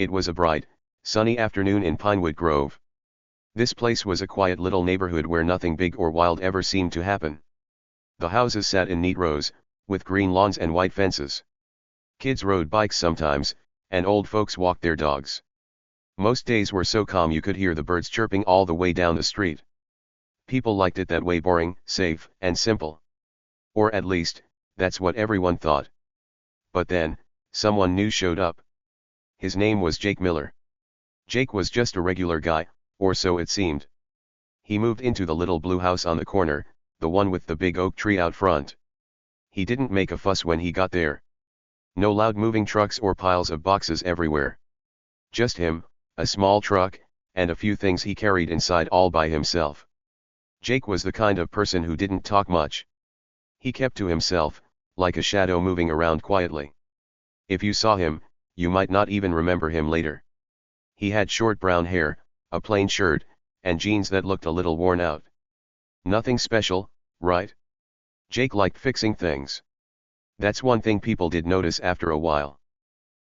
It was a bright, sunny afternoon in Pinewood Grove. This place was a quiet little neighborhood where nothing big or wild ever seemed to happen. The houses sat in neat rows, with green lawns and white fences. Kids rode bikes sometimes, and old folks walked their dogs. Most days were so calm you could hear the birds chirping all the way down the street. People liked it that way, boring, safe, and simple. Or at least, that's what everyone thought. But then, someone new showed up. His name was Jake Miller. Jake was just a regular guy, or so it seemed. He moved into the little blue house on the corner, the one with the big oak tree out front. He didn't make a fuss when he got there. No loud moving trucks or piles of boxes everywhere. Just him, a small truck, and a few things he carried inside all by himself. Jake was the kind of person who didn't talk much. He kept to himself, like a shadow moving around quietly. If you saw him, you might not even remember him later. He had short brown hair, a plain shirt, and jeans that looked a little worn out. Nothing special, right? Jake liked fixing things. That's one thing people did notice after a while.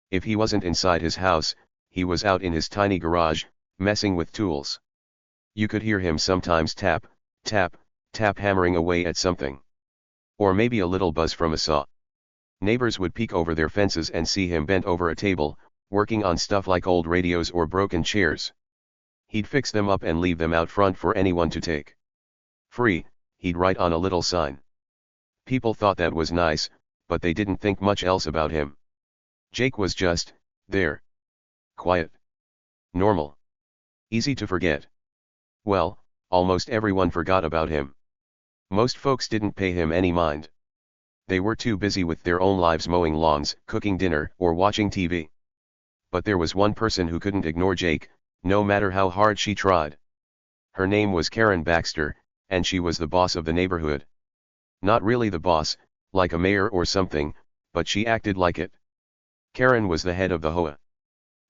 If he wasn't inside his house, he was out in his tiny garage, messing with tools. You could hear him sometimes tap, tap, tap, hammering away at something. Or maybe a little buzz from a saw. Neighbors would peek over their fences and see him bent over a table, working on stuff like old radios or broken chairs. He'd fix them up and leave them out front for anyone to take. Free, he'd write on a little sign. People thought that was nice, but they didn't think much else about him. Jake was just there. Quiet. Normal. Easy to forget. Well, almost everyone forgot about him. Most folks didn't pay him any mind. They were too busy with their own lives, mowing lawns, cooking dinner, or watching TV. But there was one person who couldn't ignore Jake, no matter how hard she tried. Her name was Karen Baxter, and she was the boss of the neighborhood. Not really the boss, like a mayor or something, but she acted like it. Karen was the head of the HOA.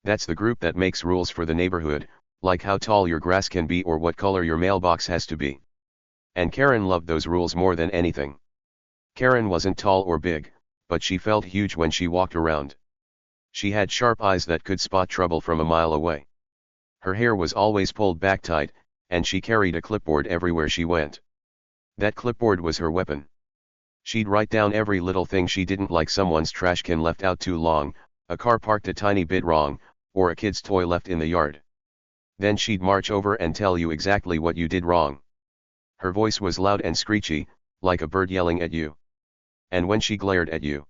That's the group that makes rules for the neighborhood, like how tall your grass can be or what color your mailbox has to be. And Karen loved those rules more than anything. Karen wasn't tall or big, but she felt huge when she walked around. She had sharp eyes that could spot trouble from a mile away. Her hair was always pulled back tight, and she carried a clipboard everywhere she went. That clipboard was her weapon. She'd write down every little thing she didn't like: someone's trash can left out too long, a car parked a tiny bit wrong, or a kid's toy left in the yard. Then she'd march over and tell you exactly what you did wrong. Her voice was loud and screechy, like a bird yelling at you. And when she glared at you,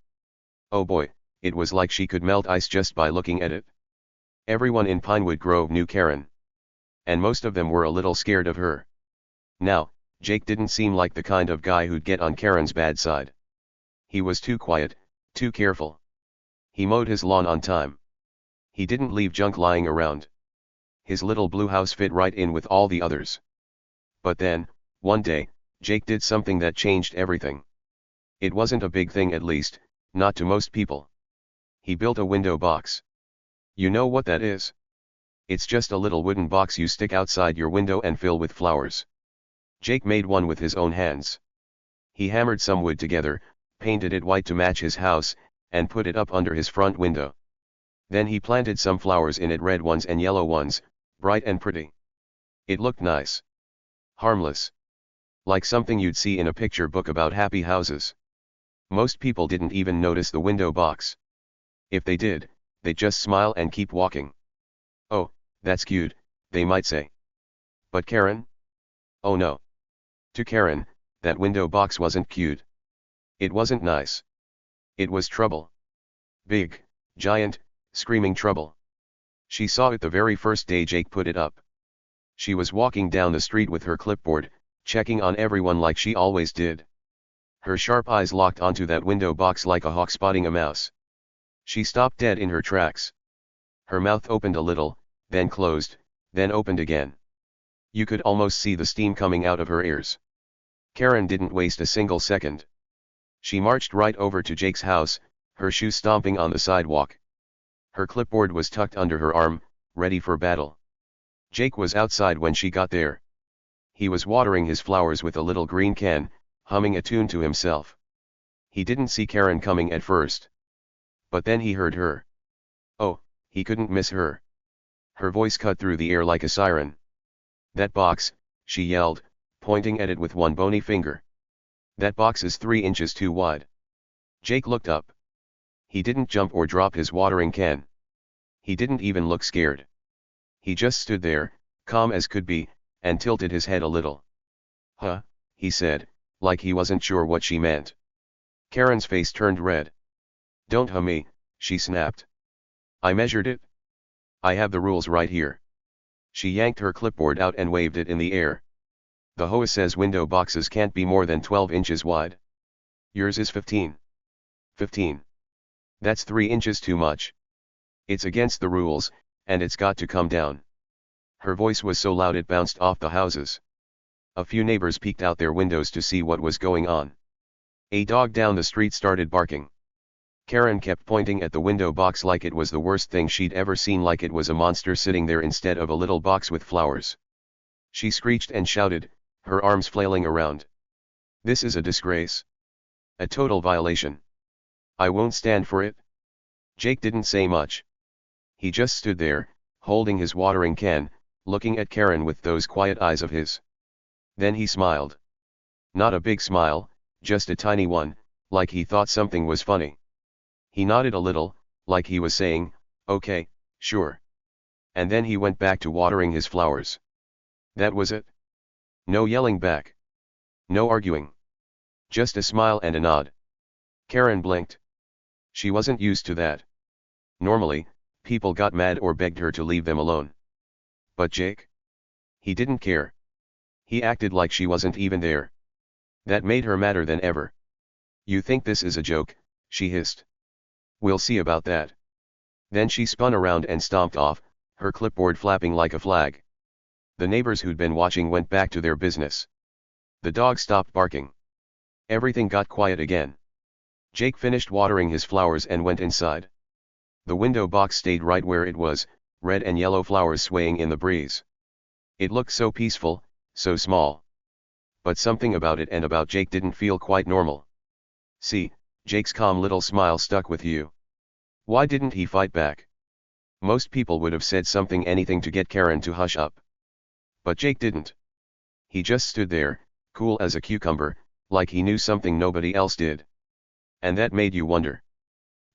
oh boy, it was like she could melt ice just by looking at it. Everyone in Pinewood Grove knew Karen. And most of them were a little scared of her. Now, Jake didn't seem like the kind of guy who'd get on Karen's bad side. He was too quiet, too careful. He mowed his lawn on time. He didn't leave junk lying around. His little blue house fit right in with all the others. But then, one day, Jake did something that changed everything. It wasn't a big thing, at least, not to most people. He built a window box. You know what that is? It's just a little wooden box you stick outside your window and fill with flowers. Jake made one with his own hands. He hammered some wood together, painted it white to match his house, and put it up under his front window. Then he planted some flowers in it, red ones and yellow ones, bright and pretty. It looked nice. Harmless. Like something you'd see in a picture book about happy houses. Most people didn't even notice the window box. If they did, they'd just smile and keep walking. Oh, that's cute, they might say. But Karen? Oh no. To Karen, that window box wasn't cute. It wasn't nice. It was trouble. Big, giant, screaming trouble. She saw it the very first day Jake put it up. She was walking down the street with her clipboard, checking on everyone like she always did. Her sharp eyes locked onto that window box like a hawk spotting a mouse. She stopped dead in her tracks. Her mouth opened a little, then closed, then opened again. You could almost see the steam coming out of her ears. Karen didn't waste a single second. She marched right over to Jake's house, her shoes stomping on the sidewalk. Her clipboard was tucked under her arm, ready for battle. Jake was outside when she got there. He was watering his flowers with a little green can, humming a tune to himself. He didn't see Karen coming at first. But then he heard her. Oh, He couldn't miss her. Her voice cut through the air like a siren. "That box," she yelled, pointing at it with one bony finger. "That box is 3 inches too wide." Jake looked up. He didn't jump or drop his watering can. He didn't even look scared. He just stood there, calm as could be, and tilted his head a little. "Huh," he said, like he wasn't sure what she meant. Karen's face turned red. "Don't huh me," she snapped. "I measured it. I have the rules right here." She yanked her clipboard out and waved it in the air. "The HOA says window boxes can't be more than 12 inches wide. Yours is 15. 15. That's 3 inches too much. It's against the rules, and it's got to come down." Her voice was so loud it bounced off the houses. A few neighbors peeked out their windows to see what was going on. A dog down the street started barking. Karen kept pointing at the window box like it was the worst thing she'd ever seen, like it was a monster sitting there instead of a little box with flowers. She screeched and shouted, her arms flailing around. "This is a disgrace. A total violation. I won't stand for it." Jake didn't say much. He just stood there, holding his watering can, looking at Karen with those quiet eyes of his. Then he smiled. Not a big smile, just a tiny one, like he thought something was funny. He nodded a little, like he was saying, "Okay, sure." And then he went back to watering his flowers. That was it. No yelling back. No arguing. Just a smile and a nod. Karen blinked. She wasn't used to that. Normally, people got mad or begged her to leave them alone. But Jake? He didn't care. He acted like she wasn't even there. That made her madder than ever. "You think this is a joke?" she hissed. "We'll see about that." Then she spun around and stomped off, her clipboard flapping like a flag. The neighbors who'd been watching went back to their business. The dog stopped barking. Everything got quiet again. Jake finished watering his flowers and went inside. The window box stayed right where it was, red and yellow flowers swaying in the breeze. It looked so peaceful, so small. But something about it and about Jake didn't feel quite normal. "See," Jake's calm little smile stuck with you. Why didn't he fight back? Most people would have said something, anything to get Karen to hush up. But Jake didn't. He just stood there, cool as a cucumber, like he knew something nobody else did. And that made you wonder.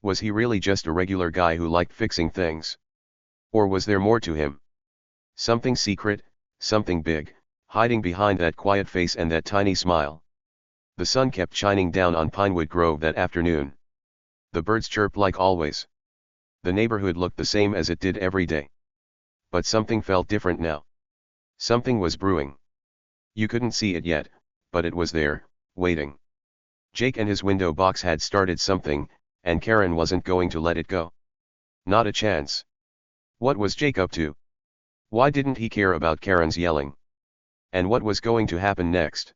Was he really just a regular guy who liked fixing things? Or was there more to him? Something secret, something big, hiding behind that quiet face and that tiny smile. The sun kept shining down on Pinewood Grove that afternoon. The birds chirped like always. The neighborhood looked the same as it did every day. But something felt different now. Something was brewing. You couldn't see it yet, but it was there, waiting. Jake and his window box had started something, and Karen wasn't going to let it go. Not a chance. What was Jake up to? Why didn't he care about Karen's yelling? And what was going to happen next?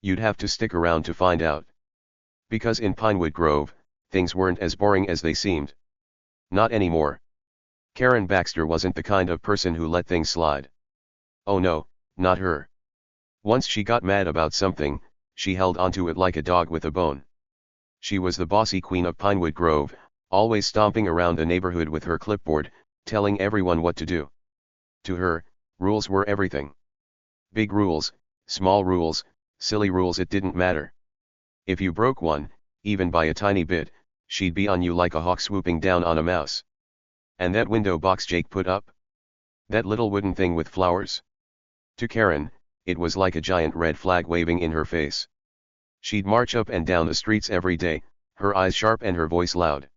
You'd have to stick around to find out. Because in Pinewood Grove, things weren't as boring as they seemed. Not anymore. Karen Baxter wasn't the kind of person who let things slide. Oh no, not her. Once she got mad about something, she held onto it like a dog with a bone. She was the bossy queen of Pinewood Grove, always stomping around the neighborhood with her clipboard, telling everyone what to do. To her, rules were everything. Big rules, small rules, silly rules, it didn't matter. If you broke one, even by a tiny bit, she'd be on you like a hawk swooping down on a mouse. And that window box Jake put up? That little wooden thing with flowers? To Karen, it was like a giant red flag waving in her face. She'd march up and down the streets every day, her eyes sharp and her voice loud.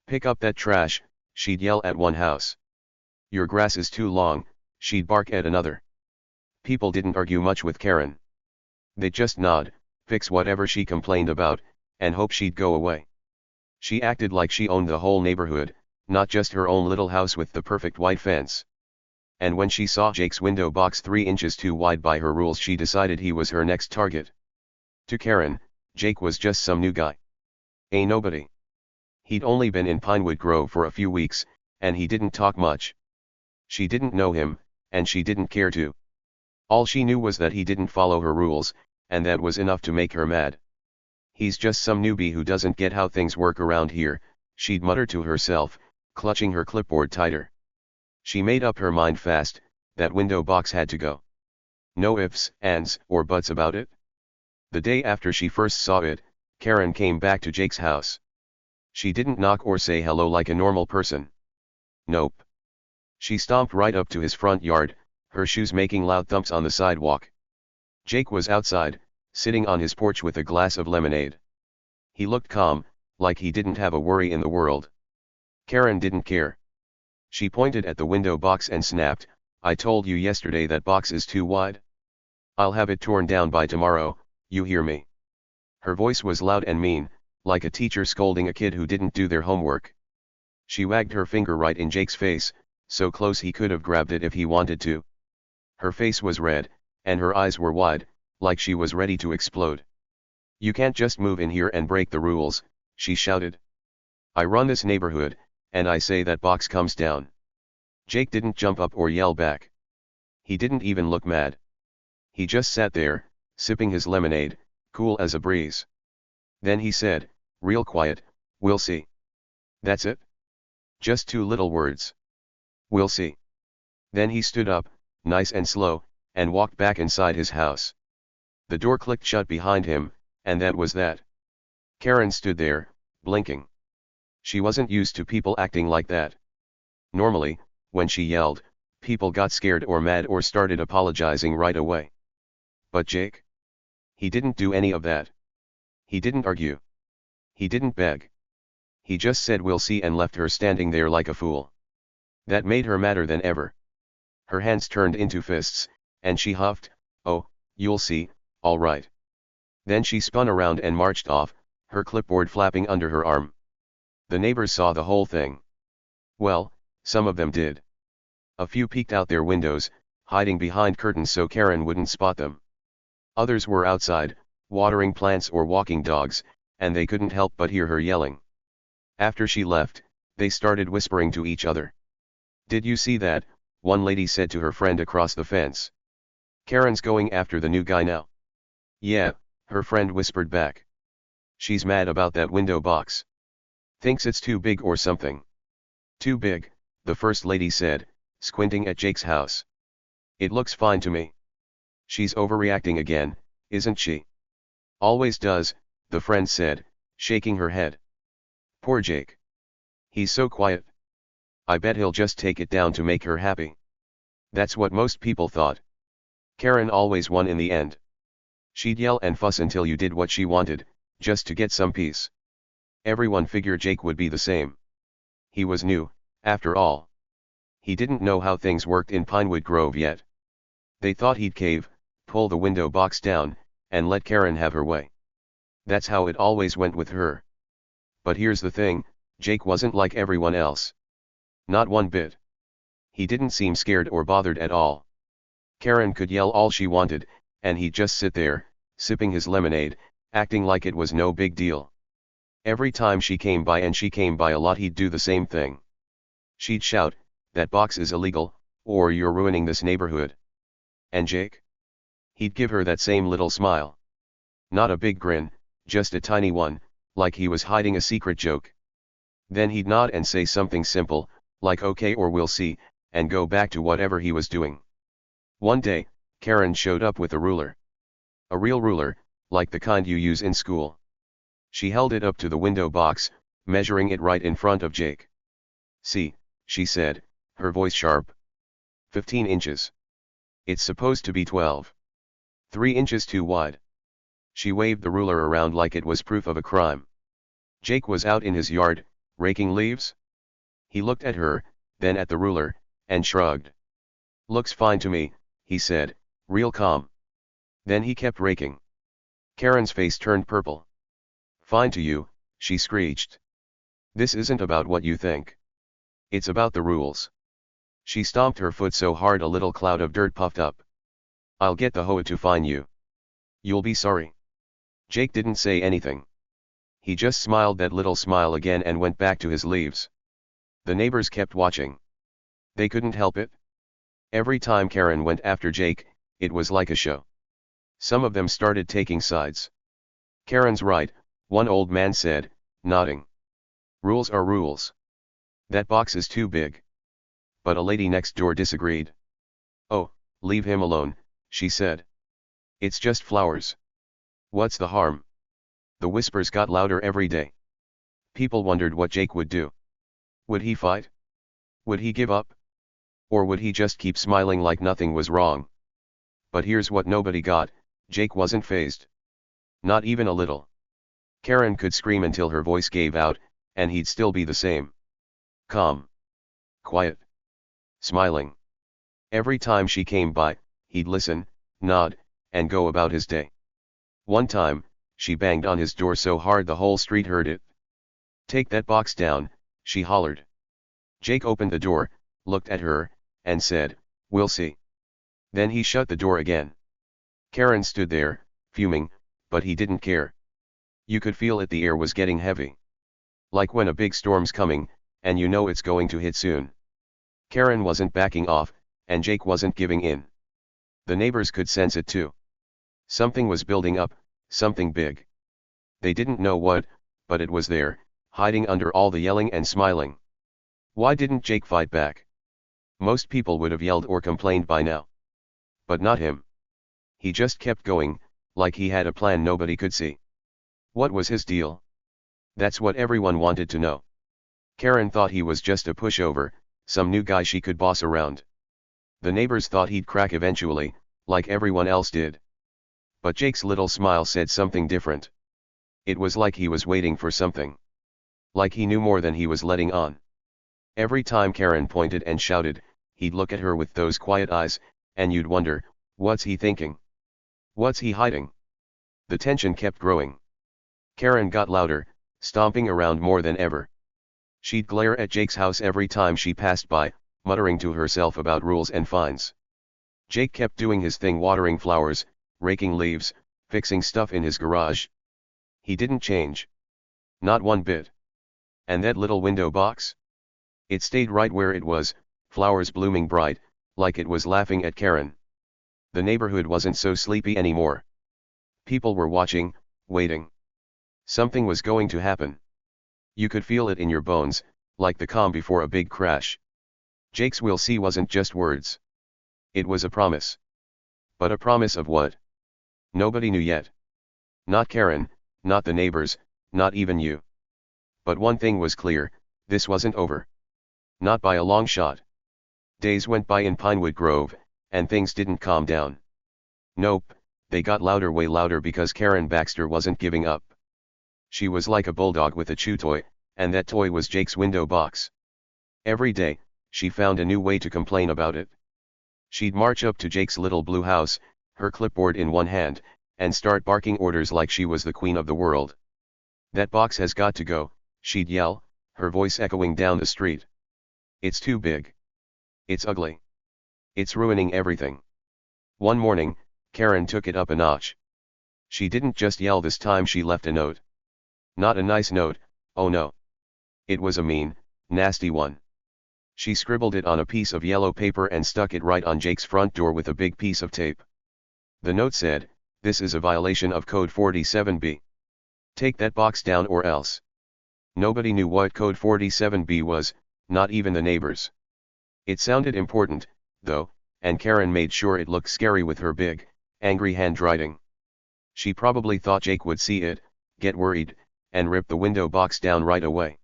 "Pick up that trash," she'd yell at one house. "Your grass is too long," she'd bark at another. People didn't argue much with Karen. They'd just nod, fix whatever she complained about, and hope she'd go away. She acted like she owned the whole neighborhood, not just her own little house with the perfect white fence. And when she saw Jake's window box 3 inches too wide by her rules, she decided he was her next target. To Karen, Jake was just some new guy. A nobody. He'd only been in Pinewood Grove for a few weeks, and he didn't talk much. She didn't know him, and she didn't care to. All she knew was that he didn't follow her rules, and that was enough to make her mad. "He's just some newbie who doesn't get how things work around here," she'd mutter to herself, clutching her clipboard tighter. She made up her mind fast, that window box had to go. No ifs, ands, or buts about it. The day after she first saw it, Karen came back to Jake's house. She didn't knock or say hello like a normal person. Nope. She stomped right up to his front yard, her shoes making loud thumps on the sidewalk. Jake was outside, sitting on his porch with a glass of lemonade. He looked calm, like he didn't have a worry in the world. Karen didn't care. She pointed at the window box and snapped, "I told you yesterday that box is too wide. I'll have it torn down by tomorrow, you hear me?" Her voice was loud and mean, like a teacher scolding a kid who didn't do their homework. She wagged her finger right in Jake's face, so close he could have grabbed it if he wanted to. Her face was red, and her eyes were wide, like she was ready to explode. "You can't just move in here and break the rules," she shouted. "I run this neighborhood, and I say that box comes down." Jake didn't jump up or yell back. He didn't even look mad. He just sat there, sipping his lemonade, cool as a breeze. Then he said, real quiet, "We'll see." That's it. Just 2 little words. "We'll see." Then he stood up, nice and slow, and walked back inside his house. The door clicked shut behind him, and that was that. Karen stood there, blinking. She wasn't used to people acting like that. Normally, when she yelled, people got scared or mad or started apologizing right away. But Jake? He didn't do any of that. He didn't argue. He didn't beg. He just said "we'll see" and left her standing there like a fool. That made her madder than ever. Her hands turned into fists, and she huffed, "Oh, you'll see, all right." Then she spun around and marched off, her clipboard flapping under her arm. The neighbors saw the whole thing. Well, some of them did. A few peeked out their windows, hiding behind curtains so Karen wouldn't spot them. Others were outside, watering plants or walking dogs, and they couldn't help but hear her yelling. After she left, they started whispering to each other. "Did you see that?" one lady said to her friend across the fence. "Karen's going after the new guy now." "Yeah," her friend whispered back. "She's mad about that window box. Thinks it's too big or something." "Too big," the first lady said, squinting at Jake's house. "It looks fine to me." "She's overreacting again, isn't she?" "Always does," the friend said, shaking her head. "Poor Jake. He's so quiet. I bet he'll just take it down to make her happy." That's what most people thought. Karen always won in the end. She'd yell and fuss until you did what she wanted, just to get some peace. Everyone figured Jake would be the same. He was new, after all. He didn't know how things worked in Pinewood Grove yet. They thought he'd cave, pull the window box down, and let Karen have her way. That's how it always went with her. But here's the thing, Jake wasn't like everyone else. Not one bit. He didn't seem scared or bothered at all. Karen could yell all she wanted, and he'd just sit there, sipping his lemonade, acting like it was no big deal. Every time she came by, and she came by a lot, he'd do the same thing. She'd shout, "That box is illegal, or you're ruining this neighborhood." And Jake? He'd give her that same little smile. Not a big grin, just a tiny one, like he was hiding a secret joke. Then he'd nod and say something simple, like "okay" or "we'll see," and go back to whatever he was doing. One day, Karen showed up with a ruler. A real ruler, like the kind you use in school. She held it up to the window box, measuring it right in front of Jake. "See," she said, her voice sharp. 15 inches. It's supposed to be 12. 3 inches too wide." She waved the ruler around like it was proof of a crime. Jake was out in his yard, raking leaves. He looked at her, then at the ruler, and shrugged. "Looks fine to me," he said, real calm. Then he kept raking. Karen's face turned purple. "Fine to you," she screeched. "This isn't about what you think. It's about the rules." She stomped her foot so hard a little cloud of dirt puffed up. "I'll get the HOA to fine you. You'll be sorry." Jake didn't say anything. He just smiled that little smile again and went back to his leaves. The neighbors kept watching. They couldn't help it. Every time Karen went after Jake, it was like a show. Some of them started taking sides. "Karen's right," one old man said, nodding. "Rules are rules. That box is too big. But a lady next door disagreed. Oh, leave him alone, she said. It's just flowers. What's the harm? The whispers got louder every day. People wondered what Jake would do. Would he fight? Would he give up? Or would he just keep smiling like nothing was wrong? But here's what nobody got: Jake wasn't fazed. Not even a little. Karen could scream until her voice gave out, and he'd still be the same. Calm. Quiet. Smiling. Every time she came by, he'd listen, nod, and go about his day. One time, she banged on his door so hard the whole street heard it. "Take that box down," she hollered. Jake opened the door, looked at her, and said, "We'll see." Then he shut the door again. Karen stood there, fuming, but he didn't care. You could feel it, the air was getting heavy. Like when a big storm's coming, and you know it's going to hit soon. Karen wasn't backing off, and Jake wasn't giving in. The neighbors could sense it too. Something was building up, something big. They didn't know what, but it was there, hiding under all the yelling and smiling. Why didn't Jake fight back? Most people would have yelled or complained by now. But not him. He just kept going, like he had a plan nobody could see. What was his deal? That's what everyone wanted to know. Karen thought he was just a pushover, some new guy she could boss around. The neighbors thought he'd crack eventually, like everyone else did. But Jake's little smile said something different. It was like he was waiting for something. Like he knew more than he was letting on. Every time Karen pointed and shouted, he'd look at her with those quiet eyes, and you'd wonder, what's he thinking? What's he hiding? The tension kept growing. Karen got louder, stomping around more than ever. She'd glare at Jake's house every time she passed by, muttering to herself about rules and fines. Jake kept doing his thing, watering flowers, raking leaves, fixing stuff in his garage. He didn't change. Not one bit. And that little window box? It stayed right where it was, flowers blooming bright, like it was laughing at Karen. The neighborhood wasn't so sleepy anymore. People were watching, waiting. Something was going to happen. You could feel it in your bones, like the calm before a big crash. Jake's "we'll see" wasn't just words. It was a promise. But a promise of what? Nobody knew yet. Not Karen, not the neighbors, not even you. But one thing was clear: this wasn't over. Not by a long shot. Days went by in Pinewood Grove, and things didn't calm down. Nope, they got louder, way louder, because Karen Baxter wasn't giving up. She was like a bulldog with a chew toy, and that toy was Jake's window box. Every day, she found a new way to complain about it. She'd march up to Jake's little blue house, her clipboard in one hand, and start barking orders like she was the queen of the world. "That box has got to go," she'd yell, her voice echoing down the street. "It's too big. It's ugly. It's ruining everything." One morning, Karen took it up a notch. She didn't just yell this time, she left a note. Not a nice note, oh no. It was a mean, nasty one. She scribbled it on a piece of yellow paper and stuck it right on Jake's front door with a big piece of tape. The note said, "This is a violation of Code 47B. Take that box down or else." Nobody knew what Code 47B was, not even the neighbors. It sounded important, though, and Karen made sure it looked scary with her big, angry handwriting. She probably thought Jake would see it, get worried, and rip the window box down right away.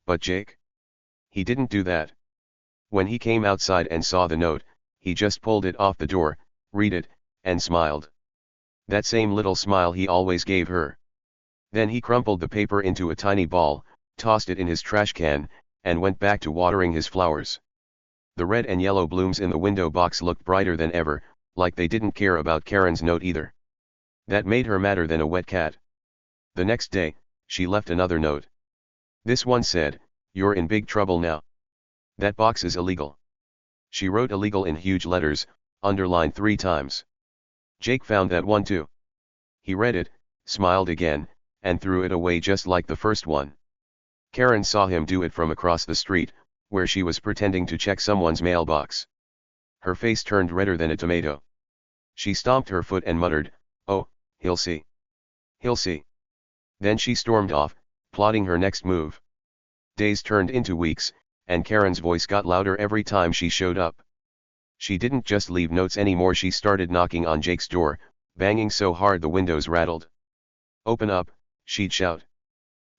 But Jake? He didn't do that. When he came outside and saw the note, he just pulled it off the door, read it, and smiled. That same little smile he always gave her. Then he crumpled the paper into a tiny ball, tossed it in his trash can, and went back to watering his flowers. The red and yellow blooms in the window box looked brighter than ever, like they didn't care about Karen's note either. That made her madder than a wet cat. The next day, she left another note. This one said, "You're in big trouble now. That box is illegal." She wrote "illegal" in huge letters, underlined 3 times. Jake found that one too. He read it, smiled again, and threw it away just like the first one. Karen saw him do it from across the street, where she was pretending to check someone's mailbox. Her face turned redder than a tomato. She stomped her foot and muttered, "Oh, he'll see. He'll see." Then she stormed off, plotting her next move. Days turned into weeks, and Karen's voice got louder every time she showed up. She didn't just leave notes anymore, she started knocking on Jake's door, banging so hard the windows rattled. "Open up," she'd shout.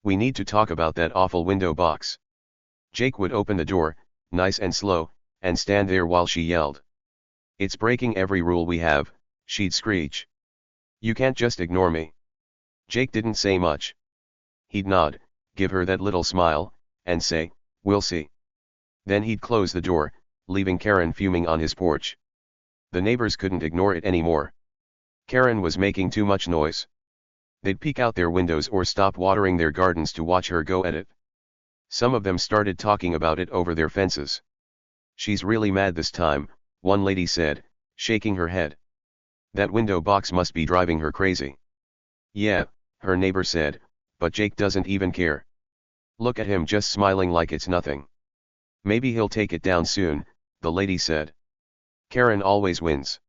"We need to talk about that awful window box." Jake would open the door, nice and slow, and stand there while she yelled. "It's breaking every rule we have," she'd screech. "You can't just ignore me." Jake didn't say much. He'd nod, give her that little smile, and say, "We'll see." Then he'd close the door, leaving Karen fuming on his porch. The neighbors couldn't ignore it anymore. Karen was making too much noise. They'd peek out their windows or stop watering their gardens to watch her go at it. Some of them started talking about it over their fences. "She's really mad this time," one lady said, shaking her head. "That window box must be driving her crazy." "Yeah," her neighbor said, "but Jake doesn't even care. Look at him just smiling like it's nothing." "Maybe he'll take it down soon," the lady said. "Karen always wins."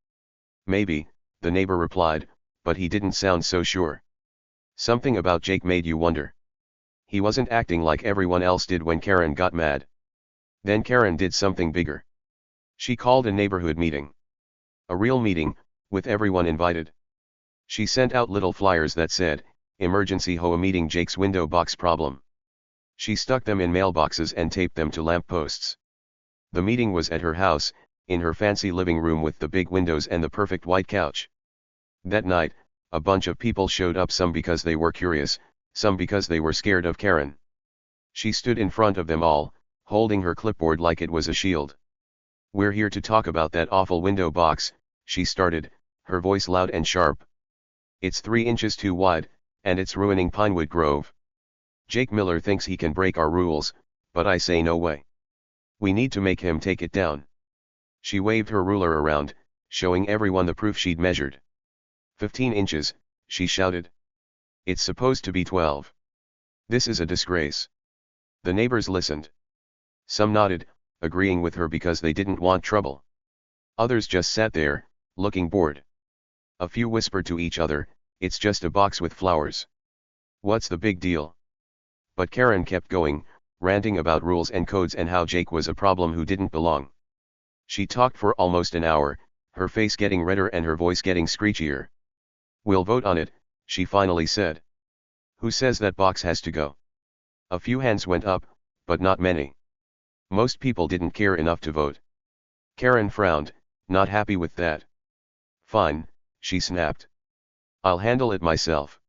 "Maybe," the neighbor replied, but he didn't sound so sure. Something about Jake made you wonder. He wasn't acting like everyone else did when Karen got mad. Then Karen did something bigger. She called a neighborhood meeting. A real meeting, with everyone invited. She sent out little flyers that said, "Emergency HOA meeting, Jake's window box problem." She stuck them in mailboxes and taped them to lampposts. The meeting was at her house, in her fancy living room with the big windows and the perfect white couch. That night, a bunch of people showed up, some because they were curious, some because they were scared of Karen. She stood in front of them all, holding her clipboard like it was a shield. "We're here to talk about that awful window box," she started, her voice loud and sharp. "It's 3 inches too wide, and it's ruining Pinewood Grove. Jake Miller thinks he can break our rules, but I say no way. We need to make him take it down." She waved her ruler around, showing everyone the proof she'd measured. 15 inches, she shouted. "It's supposed to be 12. This is a disgrace." The neighbors listened. Some nodded, agreeing with her because they didn't want trouble. Others just sat there, looking bored. A few whispered to each other, "It's just a box with flowers. What's the big deal?" But Karen kept going, ranting about rules and codes and how Jake was a problem who didn't belong. She talked for almost an hour, her face getting redder and her voice getting screechier. "We'll vote on it," she finally said. "Who says that box has to go?" A few hands went up, but not many. Most people didn't care enough to vote. Karen frowned, not happy with that. "Fine," she snapped. "I'll handle it myself."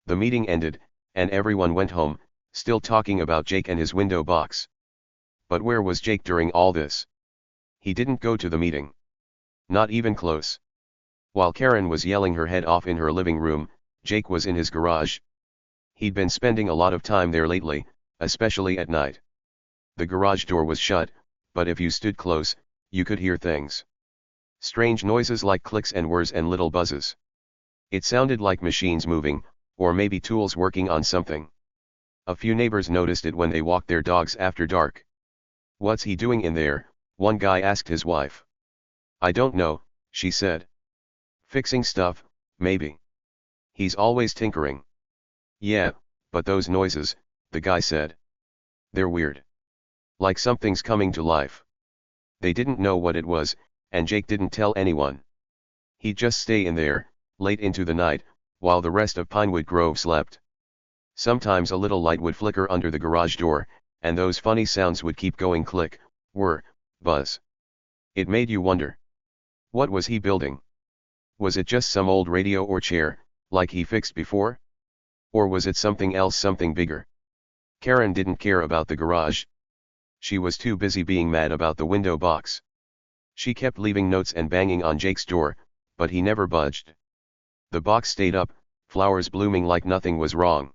The meeting ended, and everyone went home, still talking about Jake and his window box. But where was Jake during all this? He didn't go to the meeting. Not even close. While Karen was yelling her head off in her living room, Jake was in his garage. He'd been spending a lot of time there lately, especially at night. The garage door was shut, but if you stood close, you could hear things. Strange noises like clicks and whirs and little buzzes. It sounded like machines moving, or maybe tools working on something. A few neighbors noticed it when they walked their dogs after dark. "What's he doing in there?" one guy asked his wife. "I don't know," she said. "Fixing stuff, maybe. He's always tinkering." "Yeah, but those noises," the guy said. "They're weird. Like something's coming to life." They didn't know what it was, and Jake didn't tell anyone. He'd just stay in there, late into the night, while the rest of Pinewood Grove slept. Sometimes a little light would flicker under the garage door, and those funny sounds would keep going: click, whir, buzz. It made you wonder. What was he building? Was it just some old radio or chair, like he fixed before? Or was it something else, something bigger? Karen didn't care about the garage. She was too busy being mad about the window box. She kept leaving notes and banging on Jake's door, but he never budged. The box stayed up, flowers blooming like nothing was wrong.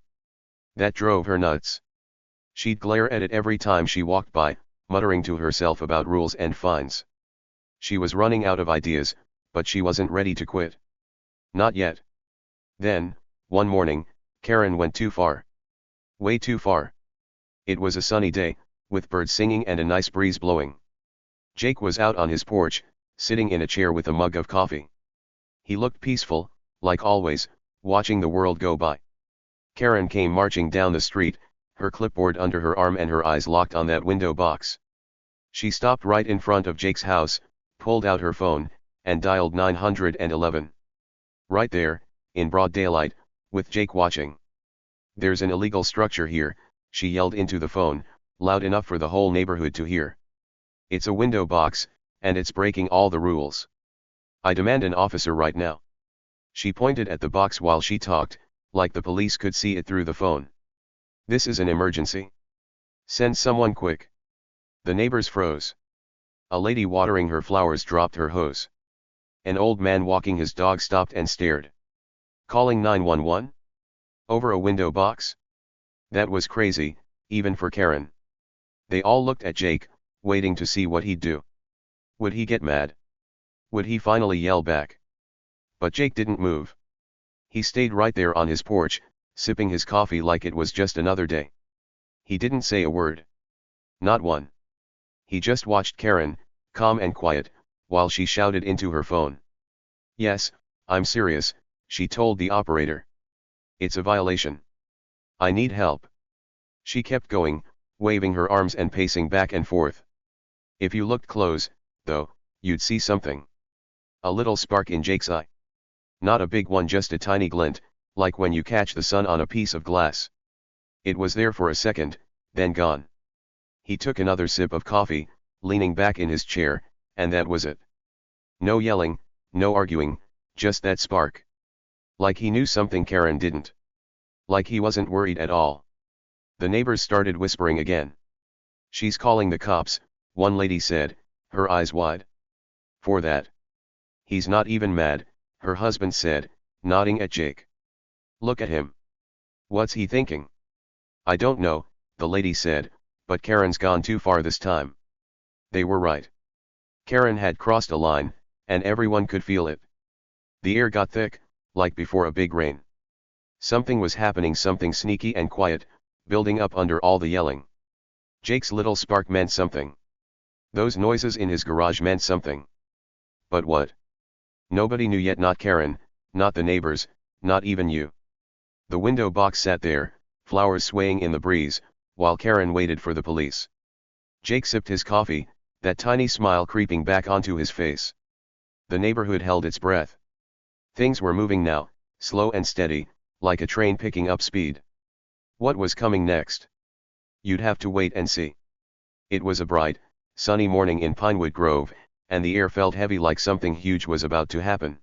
That drove her nuts. She'd glare at it every time she walked by, muttering to herself about rules and fines. She was running out of ideas, but she wasn't ready to quit. Not yet. Then, one morning, Karen went too far. Way too far. It was a sunny day, with birds singing and a nice breeze blowing. Jake was out on his porch, sitting in a chair with a mug of coffee. He looked peaceful, like always, watching the world go by. Karen came marching down the street, her clipboard under her arm and her eyes locked on that window box. She stopped right in front of Jake's house, pulled out her phone, and dialed 911. Right there, in broad daylight, with Jake watching. "There's an illegal structure here," she yelled into the phone, loud enough for the whole neighborhood to hear. "It's a window box, and it's breaking all the rules. I demand an officer right now." She pointed at the box while she talked, like the police could see it through the phone. "This is an emergency. Send someone quick." The neighbors froze. A lady watering her flowers dropped her hose. An old man walking his dog stopped and stared. "Calling 911? Over a window box?" That was crazy, even for Karen. They all looked at Jake, waiting to see what he'd do. Would he get mad? Would he finally yell back? But Jake didn't move. He stayed right there on his porch, sipping his coffee like it was just another day. He didn't say a word. Not one. He just watched Karen, calm and quiet, while she shouted into her phone. "Yes, I'm serious," she told the operator. "It's a violation. I need help." She kept going, waving her arms and pacing back and forth. If you looked close, though, you'd see something. A little spark in Jake's eye. Not a big one, just a tiny glint, like when you catch the sun on a piece of glass. It was there for a second, then gone. He took another sip of coffee, leaning back in his chair, and that was it. No yelling, no arguing, just that spark. Like he knew something Karen didn't. Like he wasn't worried at all. The neighbors started whispering again. "She's calling the cops," one lady said, her eyes wide. "For that?" "He's not even mad," her husband said, nodding at Jake. "Look at him. What's he thinking?" "I don't know," the lady said, "but Karen's gone too far this time." They were right. Karen had crossed a line, and everyone could feel it. The air got thick, like before a big rain. Something was happening, something sneaky and quiet, building up under all the yelling. Jake's little spark meant something. Those noises in his garage meant something. But what? Nobody knew yet, not Karen, not the neighbors, not even you. The window box sat there, flowers swaying in the breeze, while Karen waited for the police. Jake sipped his coffee, that tiny smile creeping back onto his face. The neighborhood held its breath. Things were moving now, slow and steady, like a train picking up speed. What was coming next? You'd have to wait and see. It was a bright, sunny morning in Pinewood Grove, and the air felt heavy, like something huge was about to happen.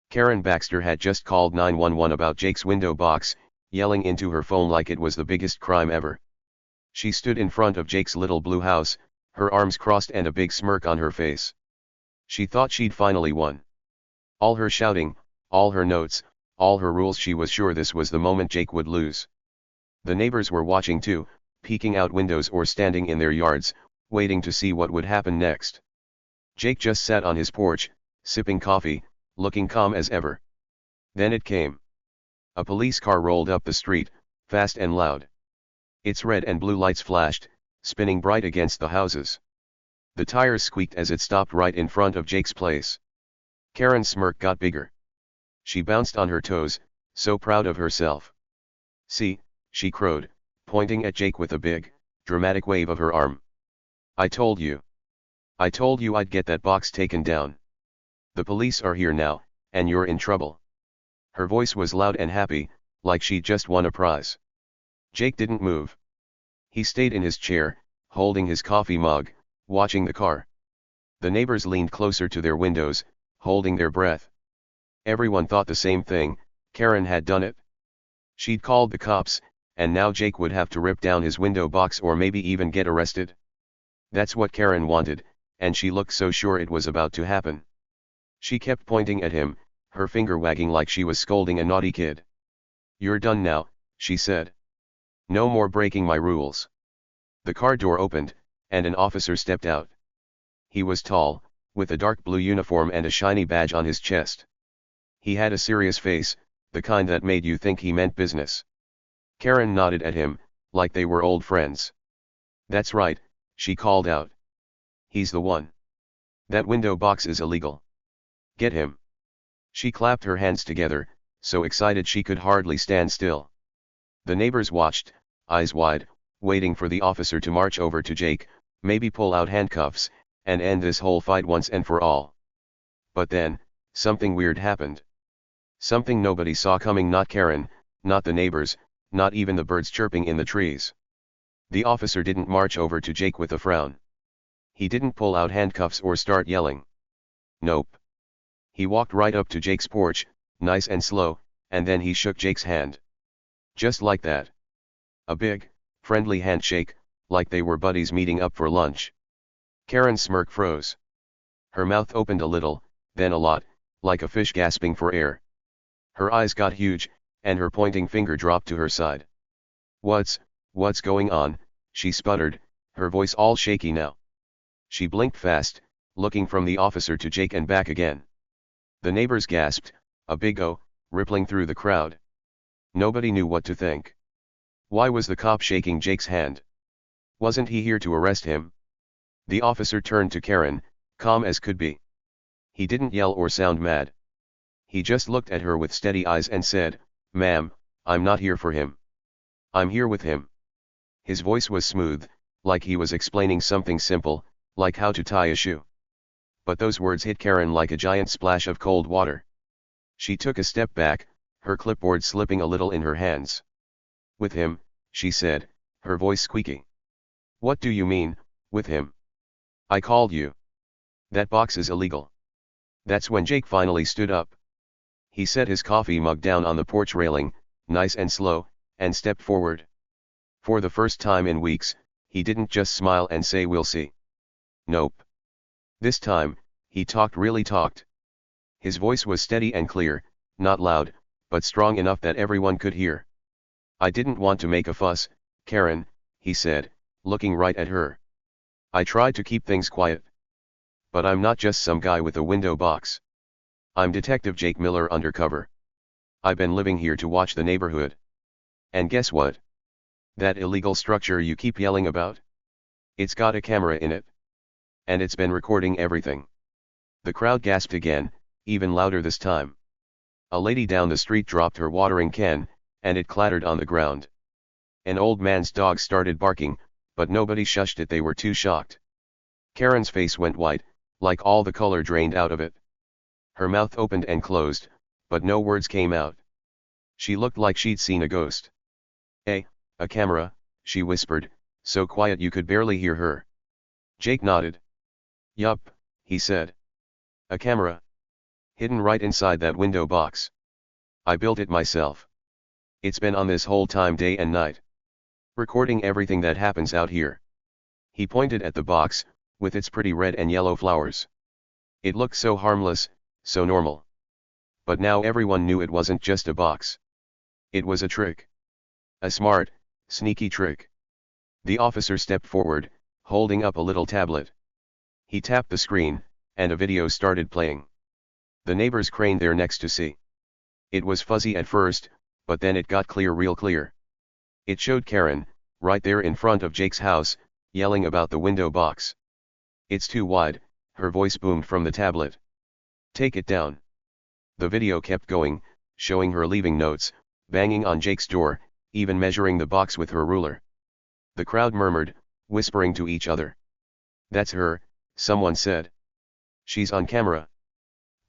Karen Baxter had just called 911 about Jake's window box, yelling into her phone like it was the biggest crime ever. She stood in front of Jake's little blue house, her arms crossed and a big smirk on her face. She thought she'd finally won. All her shouting, all her notes, all her rules, she was sure this was the moment Jake would lose. The neighbors were watching too, peeking out windows or standing in their yards, waiting to see what would happen next. Jake just sat on his porch, sipping coffee, looking calm as ever. Then it came. A police car rolled up the street, fast and loud. Its red and blue lights flashed, spinning bright against the houses. The tires squeaked as it stopped right in front of Jake's place. Karen's smirk got bigger. She bounced on her toes, so proud of herself. "See," she crowed, pointing at Jake with a big, dramatic wave of her arm. "I told you. I told you I'd get that box taken down. The police are here now, and you're in trouble." Her voice was loud and happy, like she'd just won a prize. Jake didn't move. He stayed in his chair, holding his coffee mug, watching the car. The neighbors leaned closer to their windows, holding their breath. Everyone thought the same thing: Karen had done it. She'd called the cops, and now Jake would have to rip down his window box or maybe even get arrested. That's what Karen wanted, and she looked so sure it was about to happen. She kept pointing at him, her finger wagging like she was scolding a naughty kid. "You're done now," she said. "No more breaking my rules." The car door opened, and an officer stepped out. He was tall, with a dark blue uniform and a shiny badge on his chest. He had a serious face, the kind that made you think he meant business. Karen nodded at him, like they were old friends. "That's right," she called out. "He's the one. That window box is illegal. Get him." She clapped her hands together, so excited she could hardly stand still. The neighbors watched, eyes wide, waiting for the officer to march over to Jake, maybe pull out handcuffs, and end this whole fight once and for all. But then, something weird happened. Something nobody saw coming, not Karen, not the neighbors, not even the birds chirping in the trees. The officer didn't march over to Jake with a frown. He didn't pull out handcuffs or start yelling. Nope. He walked right up to Jake's porch, nice and slow, and then he shook Jake's hand. Just like that. A big, friendly handshake, like they were buddies meeting up for lunch. Karen's smirk froze. Her mouth opened a little, then a lot, like a fish gasping for air. Her eyes got huge, and her pointing finger dropped to her side. What's going on?" she sputtered, her voice all shaky now. She blinked fast, looking from the officer to Jake and back again. The neighbors gasped, a big "oh" rippling through the crowd. Nobody knew what to think. Why was the cop shaking Jake's hand? Wasn't he here to arrest him? The officer turned to Karen, calm as could be. He didn't yell or sound mad. He just looked at her with steady eyes and said, "Ma'am, I'm not here for him. I'm here with him." His voice was smooth, like he was explaining something simple, like how to tie a shoe. But those words hit Karen like a giant splash of cold water. She took a step back, her clipboard slipping a little in her hands. "With him," she said, her voice squeaky. "What do you mean, with him? I called you. That box is illegal." That's when Jake finally stood up. He set his coffee mug down on the porch railing, nice and slow, and stepped forward. For the first time in weeks, he didn't just smile and say "we'll see." Nope. This time, he really talked. His voice was steady and clear, not loud, but strong enough that everyone could hear. "I didn't want to make a fuss, Karen," he said, looking right at her. "I tried to keep things quiet. But I'm not just some guy with a window box. I'm Detective Jake Miller undercover. I've been living here to watch the neighborhood. And guess what? That illegal structure you keep yelling about? It's got a camera in it. And it's been recording everything." The crowd gasped again, even louder this time. A lady down the street dropped her watering can, and it clattered on the ground. An old man's dog started barking, but nobody shushed it, they were too shocked. Karen's face went white, like all the color drained out of it. Her mouth opened and closed, but no words came out. She looked like she'd seen a ghost. A camera," she whispered, so quiet you could barely hear her. Jake nodded. "Yup," he said. "A camera. Hidden right inside that window box. I built it myself. It's been on this whole time, day and night. Recording everything that happens out here." He pointed at the box, with its pretty red and yellow flowers. It looked so harmless, so normal. But now everyone knew it wasn't just a box. It was a trick. A smart, sneaky trick. The officer stepped forward, holding up a little tablet. He tapped the screen, and a video started playing. The neighbors craned their necks to see. It was fuzzy at first, but then it got clear, real clear. It showed Karen, right there in front of Jake's house, yelling about the window box. "It's too wide," her voice boomed from the tablet. "Take it down." The video kept going, showing her leaving notes, banging on Jake's door, even measuring the box with her ruler. The crowd murmured, whispering to each other. "That's her," someone said. "She's on camera."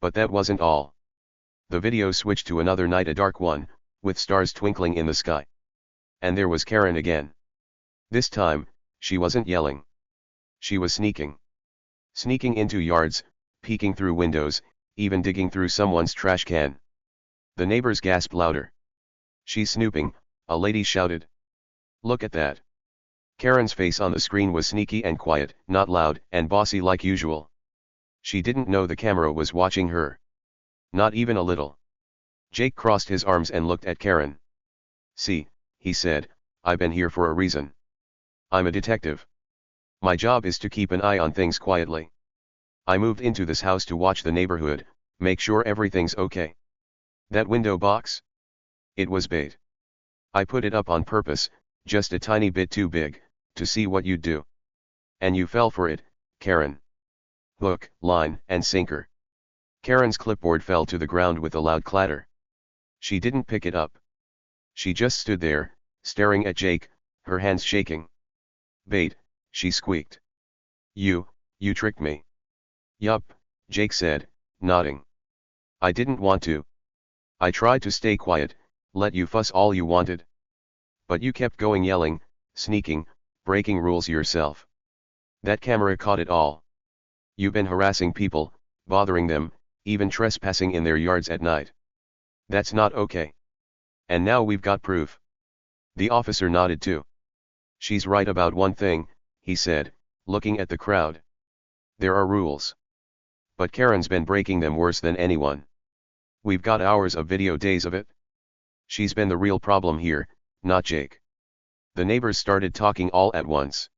But that wasn't all. The video switched to another night, a dark one, with stars twinkling in the sky. And there was Karen again. This time, she wasn't yelling. She was sneaking. Sneaking into yards, peeking through windows, even digging through someone's trash can. The neighbors gasped louder. "She's snooping," a lady shouted. "Look at that." Karen's face on the screen was sneaky and quiet, not loud and bossy like usual. She didn't know the camera was watching her. Not even a little. Jake crossed his arms and looked at Karen. "See," he said, "I've been here for a reason. I'm a detective. My job is to keep an eye on things quietly. I moved into this house to watch the neighborhood, make sure everything's okay. That window box? It was bait. I put it up on purpose, just a tiny bit too big, to see what you'd do. And you fell for it, Karen. Hook, line, and sinker." Karen's clipboard fell to the ground with a loud clatter. She didn't pick it up. She just stood there, staring at Jake, her hands shaking. "Bait," she squeaked. You tricked me." "Yup," Jake said, nodding. "I didn't want to. I tried to stay quiet, let you fuss all you wanted. But you kept going, yelling, sneaking, breaking rules yourself. That camera caught it all. You've been harassing people, bothering them, even trespassing in their yards at night. That's not okay. And now we've got proof." The officer nodded too. "She's right about one thing," he said, looking at the crowd. "There are rules. But Karen's been breaking them worse than anyone. We've got hours of video, days of it. She's been the real problem here, not Jake." The neighbors started talking all at once.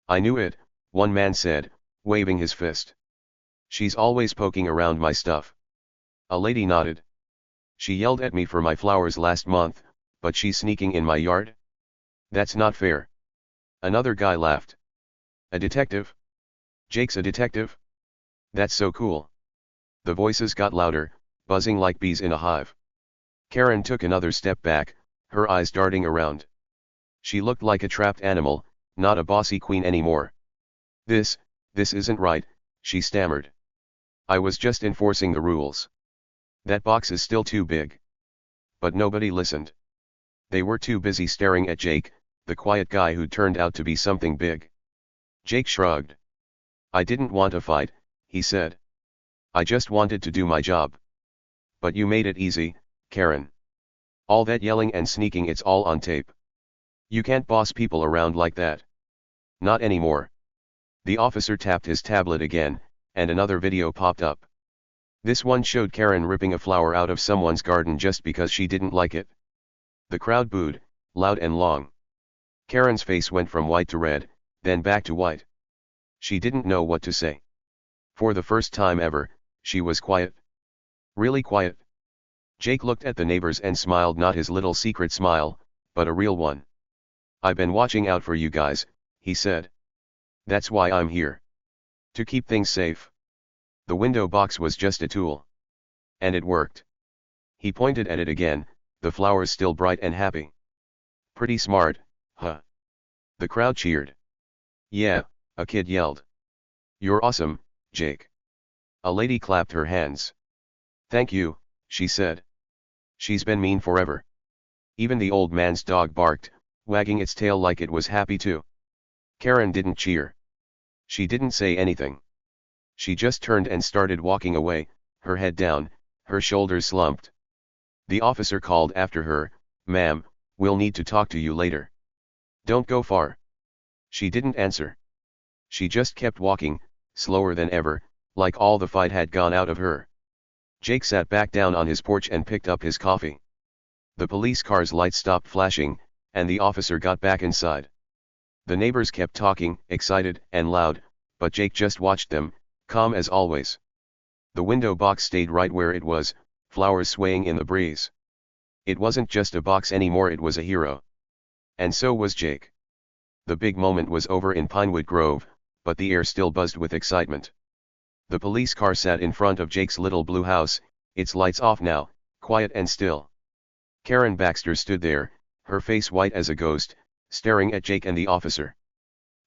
"I knew it," one man said, waving his fist. "She's always poking around my stuff." A lady nodded. "She yelled at me for my flowers last month, but she's sneaking in my yard? That's not fair." Another guy laughed. "A detective? Jake's a detective? That's so cool." The voices got louder, buzzing like bees in a hive. Karen took another step back, her eyes darting around. She looked like a trapped animal, not a bossy queen anymore. This isn't right," she stammered. "I was just enforcing the rules. That box is still too big." But nobody listened. They were too busy staring at Jake, the quiet guy who turned out to be something big. Jake shrugged. "I didn't want a fight," he said. "I just wanted to do my job. But you made it easy, Karen. All that yelling and sneaking, it's all on tape. You can't boss people around like that. Not anymore." The officer tapped his tablet again, and another video popped up. This one showed Karen ripping a flower out of someone's garden just because she didn't like it. The crowd booed, loud and long. Karen's face went from white to red, then back to white. She didn't know what to say. For the first time ever, she was quiet. Really quiet. Jake looked at the neighbors and smiled, not his little secret smile, but a real one. "I've been watching out for you guys," he said. "That's why I'm here. To keep things safe. The window box was just a tool. And it worked." He pointed at it again, the flowers still bright and happy. "Pretty smart, huh?" The crowd cheered. "Yeah," a kid yelled. "You're awesome, Jake." A lady clapped her hands. "Thank you," she said. "She's been mean forever." Even the old man's dog barked, wagging its tail like it was happy too. Karen didn't cheer. She didn't say anything. She just turned and started walking away, her head down, her shoulders slumped. The officer called after her, "Ma'am, we'll need to talk to you later. Don't go far." She didn't answer. She just kept walking, slower than ever, like all the fight had gone out of her. Jake sat back down on his porch and picked up his coffee. The police car's lights stopped flashing, and the officer got back inside. The neighbors kept talking, excited and loud, but Jake just watched them, calm as always. The window box stayed right where it was, flowers swaying in the breeze. It wasn't just a box anymore, it was a hero. And so was Jake. The big moment was over in Pinewood Grove, but the air still buzzed with excitement. The police car sat in front of Jake's little blue house, its lights off now, quiet and still. Karen Baxter stood there, her face white as a ghost, staring at Jake and the officer.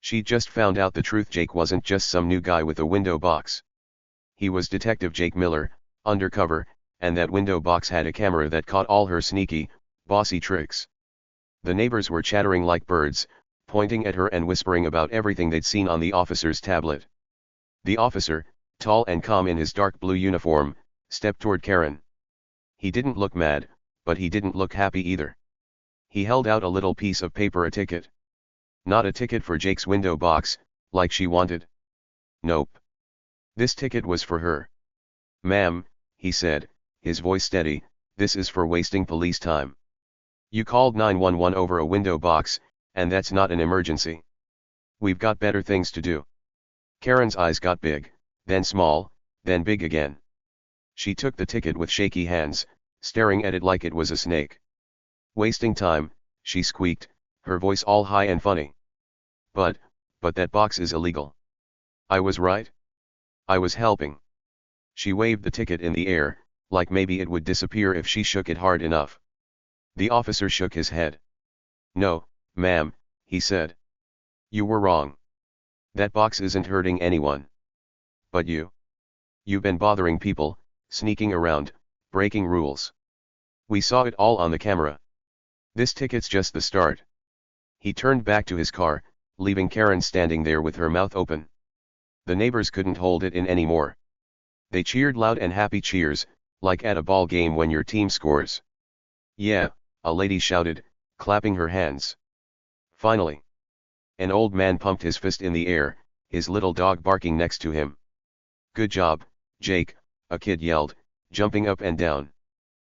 She'd just found out the truth. Jake wasn't just some new guy with a window box. He was Detective Jake Miller, undercover, and that window box had a camera that caught all her sneaky, bossy tricks. The neighbors were chattering like birds, pointing at her and whispering about everything they'd seen on the officer's tablet. The officer, tall and calm in his dark blue uniform, stepped toward Karen. He didn't look mad, but he didn't look happy either. He held out a little piece of paper, a ticket. Not a ticket for Jake's window box, like she wanted. Nope. This ticket was for her. "Ma'am," he said, his voice steady, "this is for wasting police time. You called 911 over a window box, and that's not an emergency. We've got better things to do." Karen's eyes got big, then small, then big again. She took the ticket with shaky hands, staring at it like it was a snake. "Wasting time," she squeaked, her voice all high and funny. But that box is illegal." "I was right. I was helping." She waved the ticket in the air, like maybe it would disappear if she shook it hard enough. The officer shook his head. "No, ma'am, he said. You were wrong. That box isn't hurting anyone. But you've been bothering people, sneaking around, breaking rules. We saw it all on the camera. This ticket's just the start. He turned back to his car, leaving Karen standing there with her mouth open. The neighbors couldn't hold it in anymore. They cheered loud and happy cheers, like at a ball game when your team scores. Yeah, a lady shouted, clapping her hands. Finally. An old man pumped his fist in the air, his little dog barking next to him. Good job, Jake, a kid yelled, jumping up and down.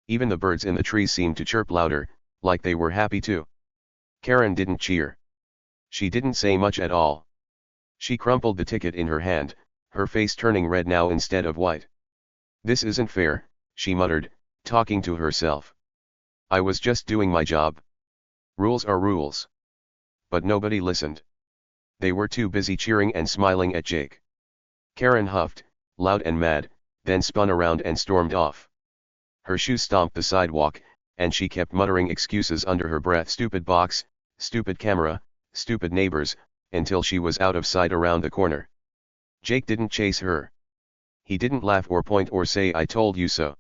Even the birds in the trees seemed to chirp louder, like they were happy too. Karen didn't cheer. She didn't say much at all. She crumpled the ticket in her hand, her face turning red now instead of white. This isn't fair, she muttered, talking to herself. I was just doing my job. Rules are rules. But nobody listened. They were too busy cheering and smiling at Jake. Karen huffed, loud and mad, then spun around and stormed off. Her shoes stomped the sidewalk, and she kept muttering excuses under her breath. Stupid box, stupid camera, stupid neighbors, until she was out of sight around the corner. Jake didn't chase her. He didn't laugh or point or say I told you so.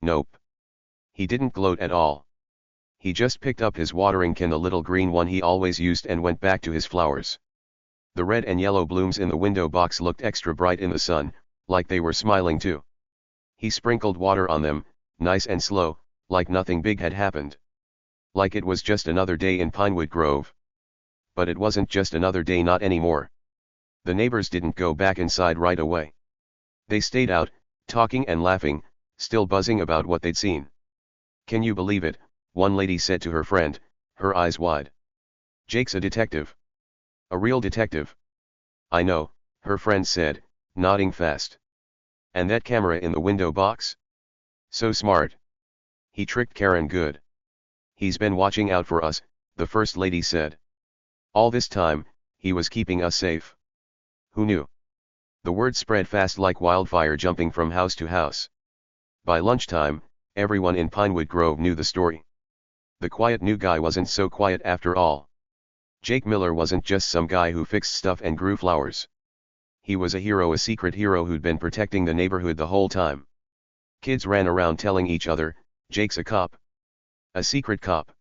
Nope. He didn't gloat at all. He just picked up his watering can, the little green one he always used, and went back to his flowers. The red and yellow blooms in the window box looked extra bright in the sun, like they were smiling too. He sprinkled water on them, nice and slow, like nothing big had happened. Like it was just another day in Pinewood Grove. But it wasn't just another day, not anymore. The neighbors didn't go back inside right away. They stayed out, talking and laughing, still buzzing about what they'd seen. Can you believe it? One lady said to her friend, her eyes wide. Jake's a detective. A real detective. I know, her friend said, nodding fast. And that camera in the window box? So smart. He tricked Karen good. He's been watching out for us, the first lady said. All this time, he was keeping us safe. Who knew? The word spread fast like wildfire, jumping from house to house. By lunchtime, everyone in Pinewood Grove knew the story. The quiet new guy wasn't so quiet after all. Jake Miller wasn't just some guy who fixed stuff and grew flowers. He was a hero, a secret hero who'd been protecting the neighborhood the whole time. Kids ran around telling each other, Jake's a cop. A secret cop.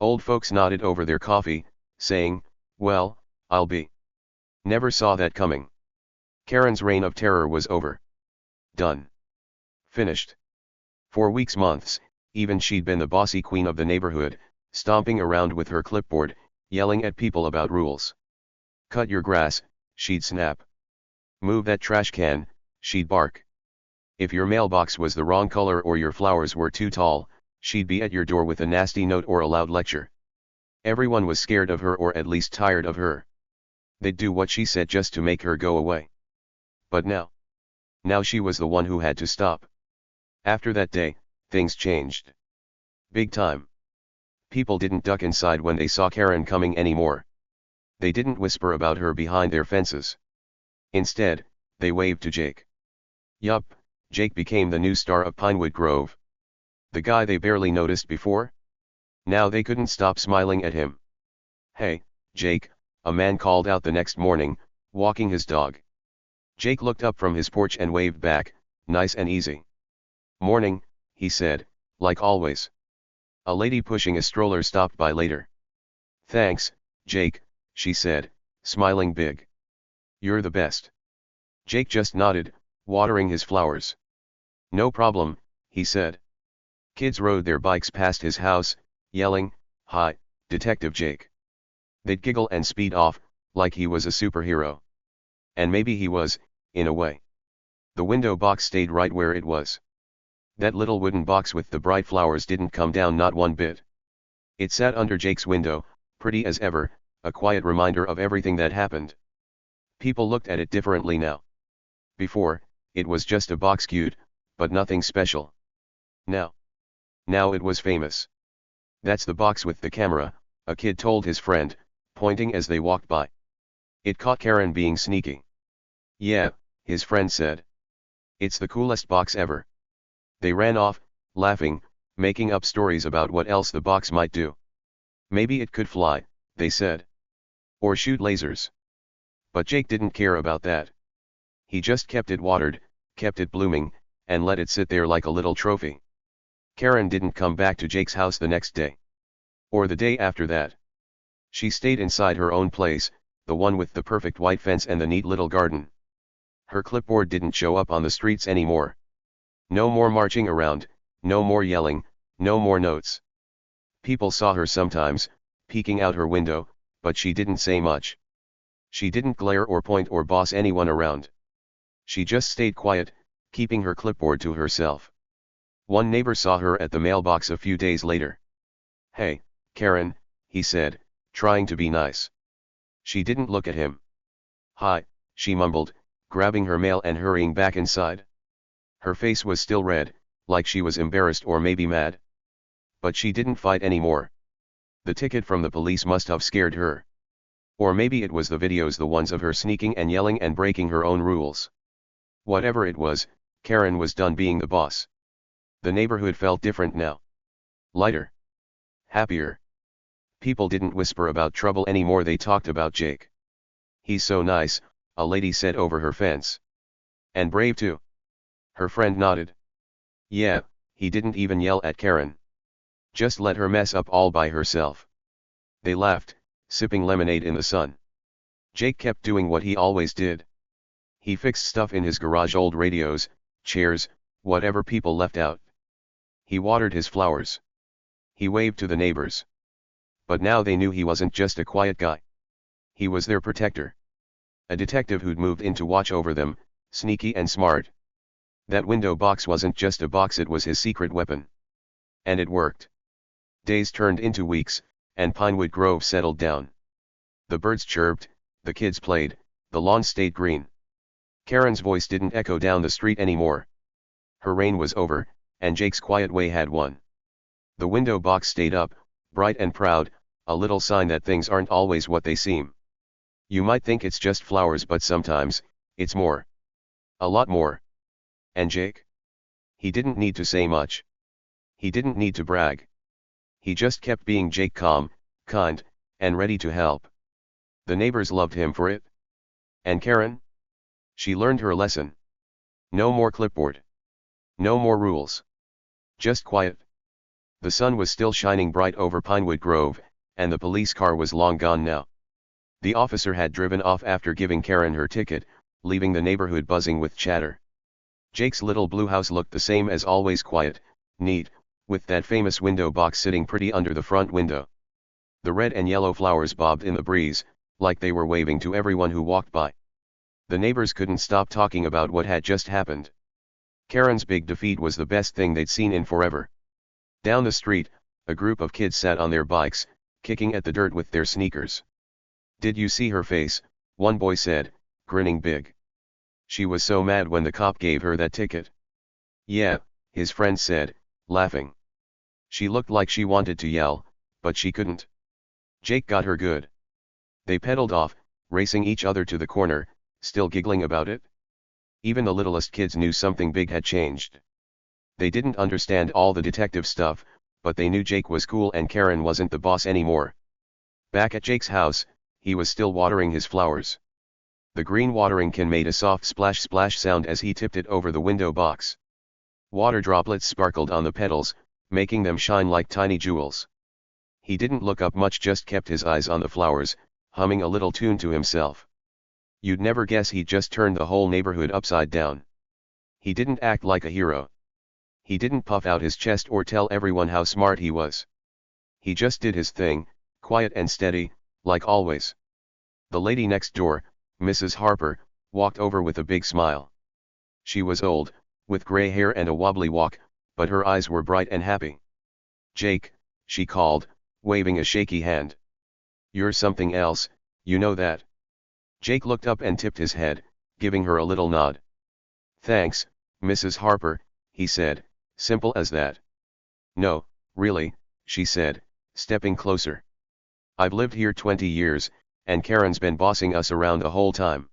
Old folks nodded over their coffee, saying, well, I'll be. Never saw that coming. Karen's reign of terror was over. Done. Finished. For weeks, months, even she'd been the bossy queen of the neighborhood, stomping around with her clipboard, yelling at people about rules. Cut your grass, she'd snap. Move that trash can, she'd bark. If your mailbox was the wrong color or your flowers were too tall, she'd be at your door with a nasty note or a loud lecture. Everyone was scared of her, or at least tired of her. They'd do what she said just to make her go away. But now she was the one who had to stop. After that day, things changed. Big time. People didn't duck inside when they saw Karen coming anymore. They didn't whisper about her behind their fences. Instead, they waved to Jake. Yup, Jake became the new star of Pinewood Grove. The guy they barely noticed before? Now they couldn't stop smiling at him. Hey, Jake, a man called out the next morning, walking his dog. Jake looked up from his porch and waved back, nice and easy. Morning, he said, like always. A lady pushing a stroller stopped by later. Thanks, Jake, she said, smiling big. You're the best. Jake just nodded, watering his flowers. No problem, he said. Kids rode their bikes past his house, yelling, "Hi, Detective Jake." They'd giggle and speed off, like he was a superhero. And maybe he was, in a way. The window box stayed right where it was. That little wooden box with the bright flowers didn't come down, not one bit. It sat under Jake's window, pretty as ever, a quiet reminder of everything that happened. People looked at it differently now. Before, it was just a box, cute, but nothing special. Now it was famous. That's the box with the camera, a kid told his friend, pointing as they walked by. It caught Karen being sneaky. Yeah, his friend said. It's the coolest box ever. They ran off, laughing, making up stories about what else the box might do. Maybe it could fly, they said. Or shoot lasers. But Jake didn't care about that. He just kept it watered, kept it blooming, and let it sit there like a little trophy. Karen didn't come back to Jake's house the next day. Or the day after that. She stayed inside her own place, the one with the perfect white fence and the neat little garden. Her clipboard didn't show up on the streets anymore. No more marching around, no more yelling, no more notes. People saw her sometimes, peeking out her window, but she didn't say much. She didn't glare or point or boss anyone around. She just stayed quiet, keeping her clipboard to herself. One neighbor saw her at the mailbox a few days later. "Hey, Karen," he said, trying to be nice. She didn't look at him. "Hi," she mumbled, grabbing her mail and hurrying back inside. Her face was still red, like she was embarrassed or maybe mad. But she didn't fight anymore. The ticket from the police must have scared her. Or maybe it was the videos, the ones of her sneaking and yelling and breaking her own rules. Whatever it was, Karen was done being the boss. The neighborhood felt different now. Lighter. Happier. People didn't whisper about trouble anymore, they talked about Jake. "He's so nice," a lady said over her fence. "And brave too." Her friend nodded. "Yeah, he didn't even yell at Karen. Just let her mess up all by herself." They laughed, sipping lemonade in the sun. Jake kept doing what he always did. He fixed stuff in his garage, old radios, chairs, whatever people left out. He watered his flowers. He waved to the neighbors. But now they knew he wasn't just a quiet guy. He was their protector. A detective who'd moved in to watch over them, sneaky and smart. That window box wasn't just a box, it was his secret weapon. And it worked. Days turned into weeks, and Pinewood Grove settled down. The birds chirped, the kids played, the lawn stayed green. Karen's voice didn't echo down the street anymore. Her reign was over, and Jake's quiet way had won. The window box stayed up, bright and proud, a little sign that things aren't always what they seem. You might think it's just flowers, but sometimes, it's more. A lot more. And Jake? He didn't need to say much. He didn't need to brag. He just kept being Jake, calm, kind, and ready to help. The neighbors loved him for it. And Karen? She learned her lesson. No more clipboard. No more rules. Just quiet. The sun was still shining bright over Pinewood Grove, and the police car was long gone now. The officer had driven off after giving Karen her ticket, leaving the neighborhood buzzing with chatter. Jake's little blue house looked the same as always, quiet, neat, with that famous window box sitting pretty under the front window. The red and yellow flowers bobbed in the breeze, like they were waving to everyone who walked by. The neighbors couldn't stop talking about what had just happened. Karen's big defeat was the best thing they'd seen in forever. Down the street, a group of kids sat on their bikes, kicking at the dirt with their sneakers. "Did you see her face?" one boy said, grinning big. "She was so mad when the cop gave her that ticket." "Yeah," his friend said, laughing. "She looked like she wanted to yell, but she couldn't. Jake got her good." They pedaled off, racing each other to the corner, still giggling about it. Even the littlest kids knew something big had changed. They didn't understand all the detective stuff, but they knew Jake was cool and Karen wasn't the boss anymore. Back at Jake's house, he was still watering his flowers. The green watering can made a soft splash splash sound as he tipped it over the window box. Water droplets sparkled on the petals, making them shine like tiny jewels. He didn't look up much, just kept his eyes on the flowers, humming a little tune to himself. You'd never guess he just turned the whole neighborhood upside down. He didn't act like a hero. He didn't puff out his chest or tell everyone how smart he was. He just did his thing, quiet and steady, like always. The lady next door, Mrs. Harper, walked over with a big smile. She was old, with gray hair and a wobbly walk, but her eyes were bright and happy. "Jake," she called, waving a shaky hand. "You're something else, you know that." Jake looked up and tipped his head, giving her a little nod. "Thanks, Mrs. Harper," he said, simple as that. "No, really," she said, stepping closer. "I've lived here 20 years, and Karen's been bossing us around the whole time.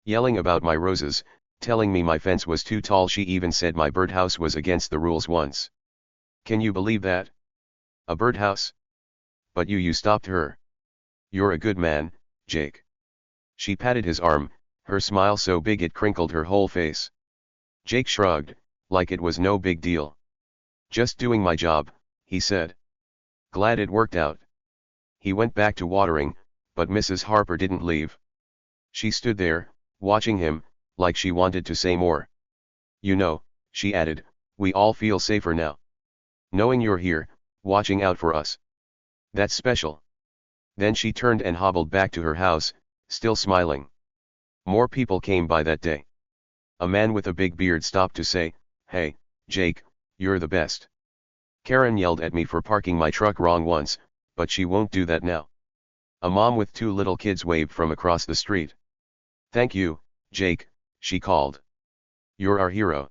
Yelling about my roses, telling me my fence was too tall, she even said my birdhouse was against the rules once. Can you believe that? A birdhouse? But you stopped her." You're a good man, Jake. She patted his arm, her smile so big it crinkled her whole face. Jake shrugged, like it was no big deal. Just doing my job, he said. Glad it worked out. He went back to watering, but Mrs. Harper didn't leave. She stood there, watching him, like she wanted to say more. You know, she added, we all feel safer now. Knowing you're here, watching out for us. That's special. Then she turned and hobbled back to her house, still smiling. More people came by that day. A man with a big beard stopped to say, "Hey, Jake, you're the best. Karen yelled at me for parking my truck wrong once, but she won't do that now." A mom with 2 little kids waved from across the street. "Thank you, Jake," she called. "You're our hero."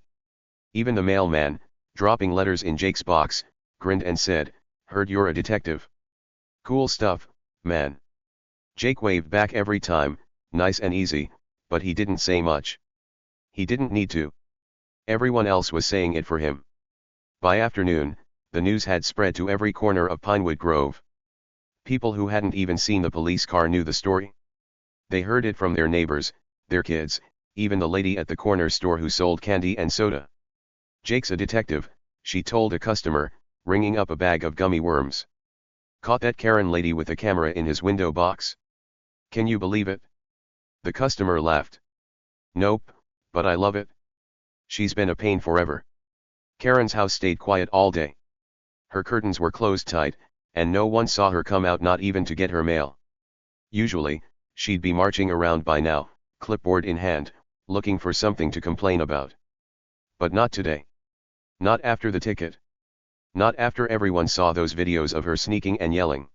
Even the mailman, dropping letters in Jake's box, grinned and said, "Heard you're a detective. Cool stuff, man." Jake waved back every time, nice and easy, but he didn't say much. He didn't need to. Everyone else was saying it for him. By afternoon, the news had spread to every corner of Pinewood Grove. People who hadn't even seen the police car knew the story. They heard it from their neighbors, their kids, even the lady at the corner store who sold candy and soda. "Jake's a detective," she told a customer, ringing up a bag of gummy worms. "Caught that Karen lady with a camera in his window box. Can you believe it?" The customer laughed. "Nope, but I love it. She's been a pain forever." Karen's house stayed quiet all day. Her curtains were closed tight, and no one saw her come out, not even to get her mail. Usually, she'd be marching around by now, clipboard in hand, looking for something to complain about. But not today. Not after the ticket. Not after everyone saw those videos of her sneaking and yelling.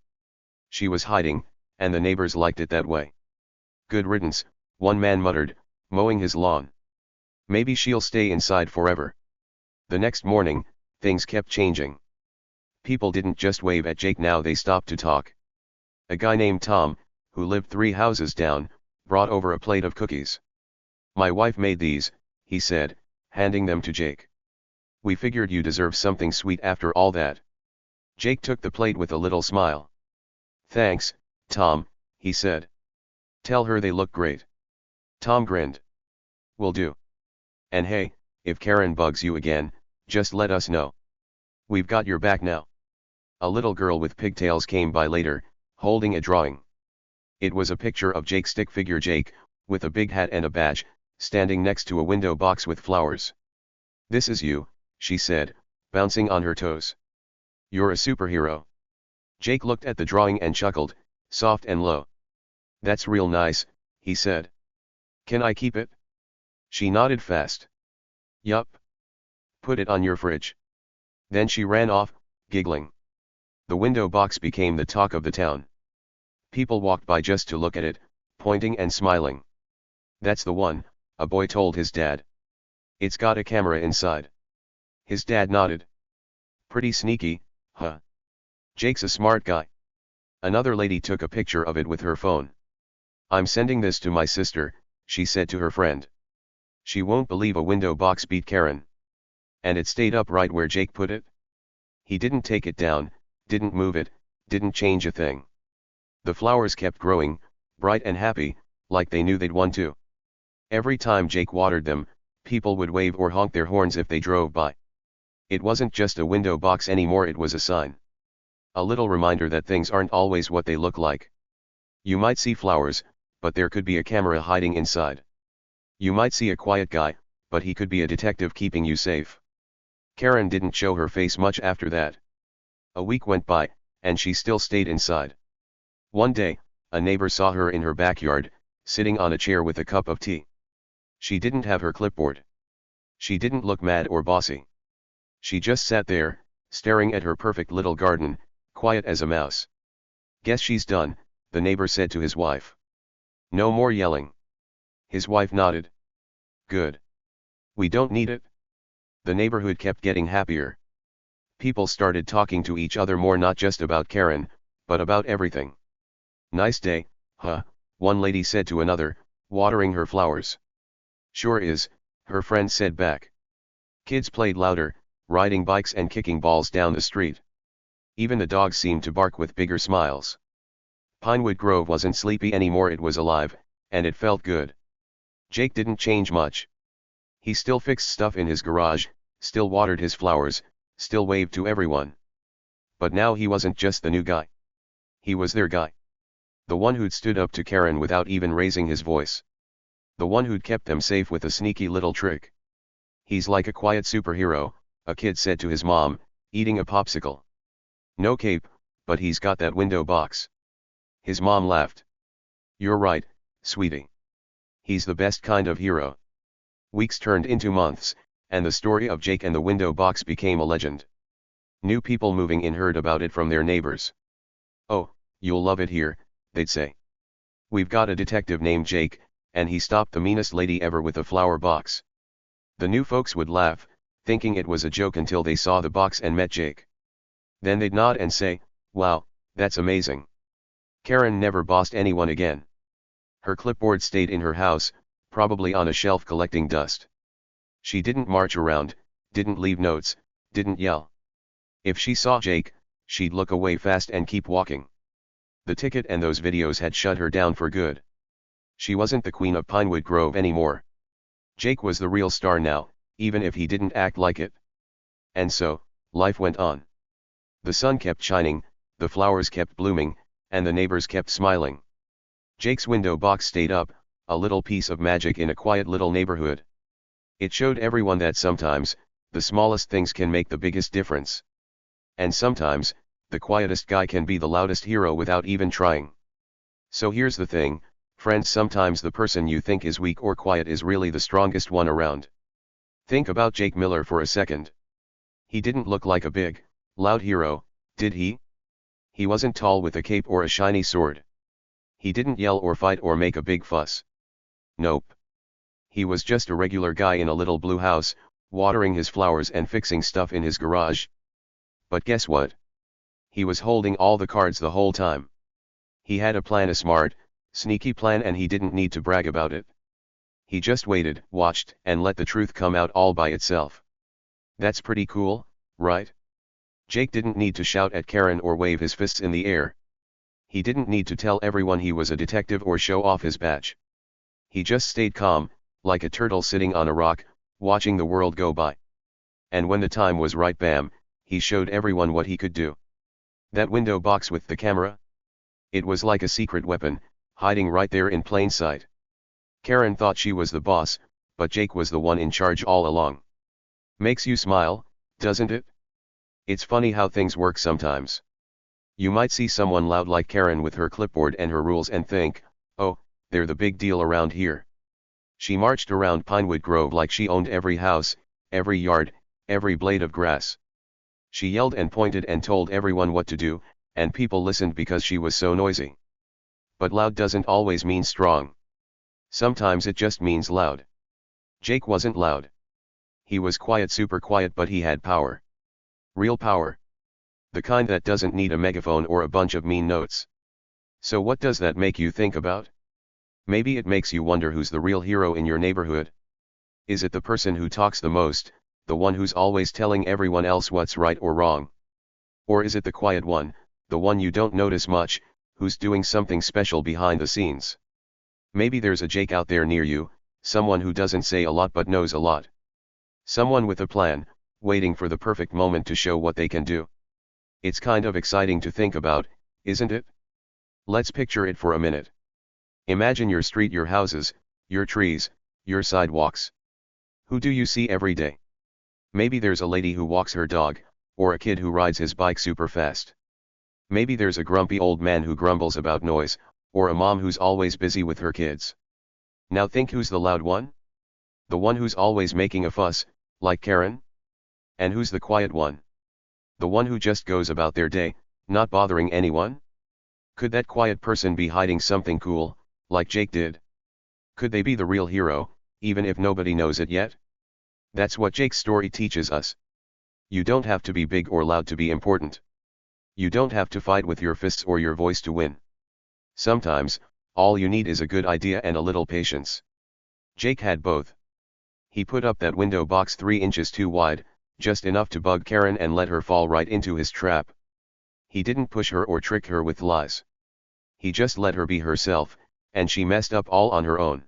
She was hiding, and the neighbors liked it that way. "Good riddance," one man muttered, mowing his lawn. "Maybe she'll stay inside forever." The next morning, things kept changing. People didn't just wave at Jake now, they stopped to talk. A guy named Tom, who lived 3 houses down, brought over a plate of cookies. "My wife made these," he said, handing them to Jake. "We figured you deserve something sweet after all that." Jake took the plate with a little smile. "Thanks, Tom," he said. "Tell her they look great." Tom grinned. "Will do. And hey, if Karen bugs you again, just let us know. We've got your back now." A little girl with pigtails came by later, holding a drawing. It was a picture of Jake's stick figure Jake, with a big hat and a badge, standing next to a window box with flowers. "This is you," she said, bouncing on her toes. "You're a superhero." Jake looked at the drawing and chuckled, soft and low. "That's real nice," he said. "Can I keep it?" She nodded fast. "Yup. Put it on your fridge." Then she ran off, giggling. The window box became the talk of the town. People walked by just to look at it, pointing and smiling. "That's the one," a boy told his dad. "It's got a camera inside." His dad nodded. "Pretty sneaky, huh? Jake's a smart guy." Another lady took a picture of it with her phone. "I'm sending this to my sister," she said to her friend. "She won't believe a window box beat Karen. And it stayed up right where Jake put it. He didn't take it down, didn't move it, didn't change a thing. The flowers kept growing, bright and happy, like they knew they'd won too. Every time Jake watered them, people would wave or honk their horns if they drove by. It wasn't just a window box anymore, it was a sign. A little reminder that things aren't always what they look like. You might see flowers, but there could be a camera hiding inside. You might see a quiet guy, but he could be a detective keeping you safe. Karen didn't show her face much after that. A week went by, and she still stayed inside. One day, a neighbor saw her in her backyard, sitting on a chair with a cup of tea. She didn't have her clipboard. She didn't look mad or bossy. She just sat there, staring at her perfect little garden, quiet as a mouse. "Guess she's done," the neighbor said to his wife. "No more yelling." His wife nodded. "Good. We don't need it." The neighborhood kept getting happier. People started talking to each other more, not just about Karen, but about everything. "Nice day, huh?" one lady said to another, watering her flowers. "Sure is," her friend said back. Kids played louder, riding bikes and kicking balls down the street. Even the dogs seemed to bark with bigger smiles. Pinewood Grove wasn't sleepy anymore, it was alive, and it felt good. Jake didn't change much. He still fixed stuff in his garage, still watered his flowers, still waved to everyone. But now he wasn't just the new guy. He was their guy. The one who'd stood up to Karen without even raising his voice. The one who'd kept them safe with a sneaky little trick. "He's like a quiet superhero," a kid said to his mom, eating a popsicle. "No cape, but he's got that window box." His mom laughed. "You're right, sweetie. He's the best kind of hero." Weeks turned into months, and the story of Jake and the window box became a legend. New people moving in heard about it from their neighbors. "Oh, you'll love it here," they'd say. "We've got a detective named Jake, and he stopped the meanest lady ever with a flower box." The new folks would laugh, thinking it was a joke until they saw the box and met Jake. Then they'd nod and say, "Wow, that's amazing." Karen never bossed anyone again. Her clipboard stayed in her house, probably on a shelf collecting dust. She didn't march around, didn't leave notes, didn't yell. If she saw Jake, she'd look away fast and keep walking. The ticket and those videos had shut her down for good. She wasn't the queen of Pinewood Grove anymore. Jake was the real star now, even if he didn't act like it. And so, life went on. The sun kept shining, the flowers kept blooming, and the neighbors kept smiling. Jake's window box stayed up, a little piece of magic in a quiet little neighborhood. It showed everyone that sometimes, the smallest things can make the biggest difference. And sometimes, the quietest guy can be the loudest hero without even trying. So here's the thing, friends, sometimes the person you think is weak or quiet is really the strongest one around. Think about Jake Miller for a second. He didn't look like a big, loud hero, did he? He wasn't tall with a cape or a shiny sword. He didn't yell or fight or make a big fuss. Nope. He was just a regular guy in a little blue house, watering his flowers and fixing stuff in his garage. But guess what? He was holding all the cards the whole time. He had a plan, a smart, sneaky plan, and he didn't need to brag about it. He just waited, watched, and let the truth come out all by itself. That's pretty cool, right? Jake didn't need to shout at Karen or wave his fists in the air. He didn't need to tell everyone he was a detective or show off his badge. He just stayed calm, like a turtle sitting on a rock, watching the world go by. And when the time was right, bam, he showed everyone what he could do. That window box with the camera? It was like a secret weapon, hiding right there in plain sight. Karen thought she was the boss, but Jake was the one in charge all along. Makes you smile, doesn't it? It's funny how things work sometimes. You might see someone loud like Karen with her clipboard and her rules and think, oh, they're the big deal around here. She marched around Pinewood Grove like she owned every house, every yard, every blade of grass. She yelled and pointed and told everyone what to do, and people listened because she was so noisy. But loud doesn't always mean strong. Sometimes it just means loud. Jake wasn't loud. He was quiet, super quiet, but he had power. Real power. The kind that doesn't need a megaphone or a bunch of mean notes. So what does that make you think about? Maybe it makes you wonder, who's the real hero in your neighborhood? Is it the person who talks the most, the one who's always telling everyone else what's right or wrong? Or is it the quiet one, the one you don't notice much, who's doing something special behind the scenes? Maybe there's a Jake out there near you, someone who doesn't say a lot but knows a lot. Someone with a plan, waiting for the perfect moment to show what they can do. It's kind of exciting to think about, isn't it? Let's picture it for a minute. Imagine your street, your houses, your trees, your sidewalks. Who do you see every day? Maybe there's a lady who walks her dog, or a kid who rides his bike super fast. Maybe there's a grumpy old man who grumbles about noise, or a mom who's always busy with her kids. Now think, who's the loud one? The one who's always making a fuss, like Karen? And who's the quiet one? The one who just goes about their day, not bothering anyone? Could that quiet person be hiding something cool, like Jake did? Could they be the real hero, even if nobody knows it yet? That's what Jake's story teaches us. You don't have to be big or loud to be important. You don't have to fight with your fists or your voice to win. Sometimes, all you need is a good idea and a little patience. Jake had both. He put up that window box 3 inches too wide, just enough to bug Karen and let her fall right into his trap. He didn't push her or trick her with lies. He just let her be herself, and she messed up all on her own.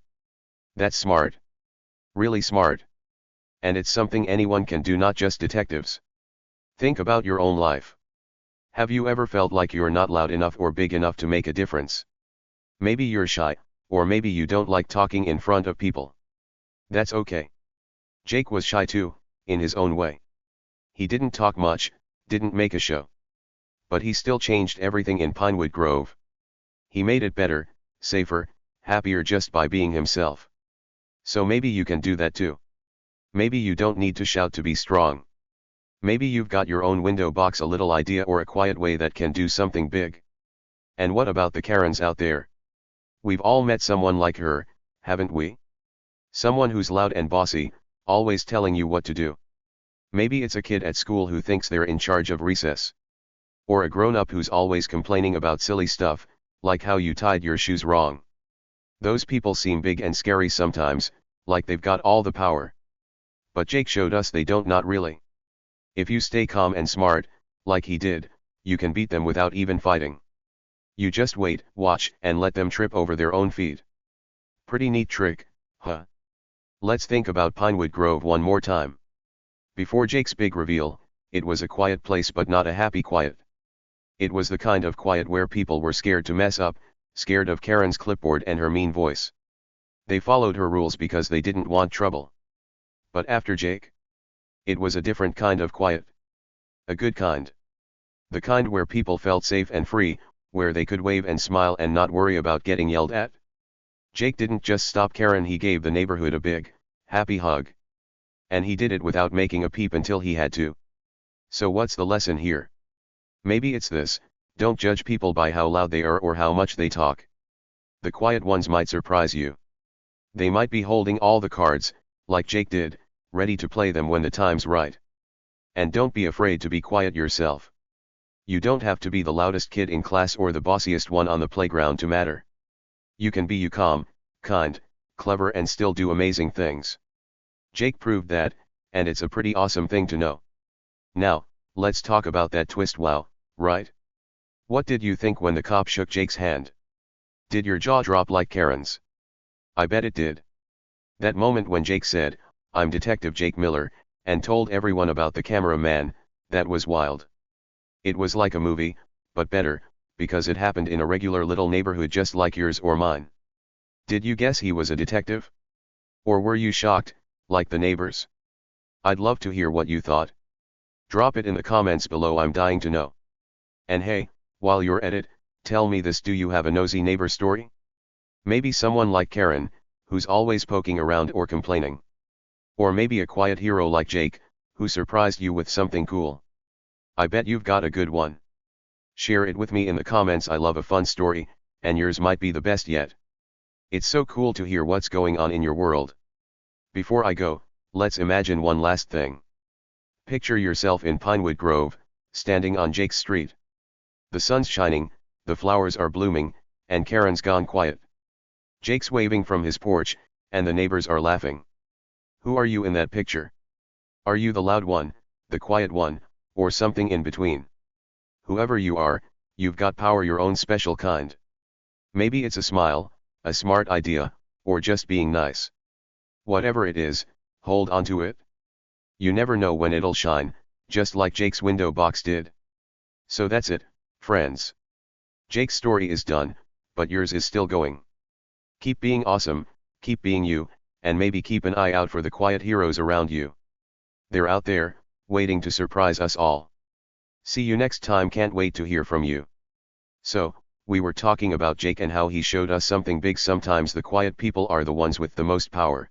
That's smart. Really smart. And it's something anyone can do, not just detectives. Think about your own life. Have you ever felt like you're not loud enough or big enough to make a difference? Maybe you're shy, or maybe you don't like talking in front of people. That's okay. Jake was shy too, in his own way. He didn't talk much, didn't make a show. But he still changed everything in Pinewood Grove. He made it better, safer, happier just by being himself. So maybe you can do that too. Maybe you don't need to shout to be strong. Maybe you've got your own window box, a little idea or a quiet way that can do something big. And what about the Karens out there? We've all met someone like her, haven't we? Someone who's loud and bossy, always telling you what to do. Maybe it's a kid at school who thinks they're in charge of recess. Or a grown-up who's always complaining about silly stuff, like how you tied your shoes wrong. Those people seem big and scary sometimes, like they've got all the power. But Jake showed us they don't, not really. If you stay calm and smart, like he did, you can beat them without even fighting. You just wait, watch, and let them trip over their own feet. Pretty neat trick, huh? Let's think about Pinewood Grove one more time. Before Jake's big reveal, it was a quiet place, but not a happy quiet. It was the kind of quiet where people were scared to mess up, scared of Karen's clipboard and her mean voice. They followed her rules because they didn't want trouble. But after Jake, it was a different kind of quiet. A good kind. The kind where people felt safe and free, where they could wave and smile and not worry about getting yelled at. Jake didn't just stop Karen, he gave the neighborhood a big, happy hug. And he did it without making a peep until he had to. So what's the lesson here? Maybe it's this: don't judge people by how loud they are or how much they talk. The quiet ones might surprise you. They might be holding all the cards, like Jake did, ready to play them when the time's right. And don't be afraid to be quiet yourself. You don't have to be the loudest kid in class or the bossiest one on the playground to matter. You can be you, calm, kind, clever, and still do amazing things. Jake proved that, and it's a pretty awesome thing to know. Now, let's talk about that twist. Wow, right? What did you think when the cop shook Jake's hand? Did your jaw drop like Karen's? I bet it did. That moment when Jake said, "I'm Detective Jake Miller," and told everyone about the cameraman, that was wild. It was like a movie, but better, because it happened in a regular little neighborhood just like yours or mine. Did you guess he was a detective? Or were you shocked, like the neighbors? I'd love to hear what you thought. Drop it in the comments below, I'm dying to know. And hey, while you're at it, tell me this: do you have a nosy neighbor story? Maybe someone like Karen, who's always poking around or complaining. Or maybe a quiet hero like Jake, who surprised you with something cool. I bet you've got a good one. Share it with me in the comments. I love a fun story, and yours might be the best yet. It's so cool to hear what's going on in your world. Before I go, let's imagine one last thing. Picture yourself in Pinewood Grove, standing on Jake's street. The sun's shining, the flowers are blooming, and Karen's gone quiet. Jake's waving from his porch, and the neighbors are laughing. Who are you in that picture? Are you the loud one, the quiet one, or something in between? Whoever you are, you've got power, your own special kind. Maybe it's a smile, a smart idea, or just being nice. Whatever it is, hold on to it. You never know when it'll shine, just like Jake's window box did. So that's it, friends. Jake's story is done, but yours is still going. Keep being awesome, keep being you, and maybe keep an eye out for the quiet heroes around you. They're out there, waiting to surprise us all. See you next time, can't wait to hear from you. So, we were talking about Jake and how he showed us something big. Sometimes the quiet people are the ones with the most power.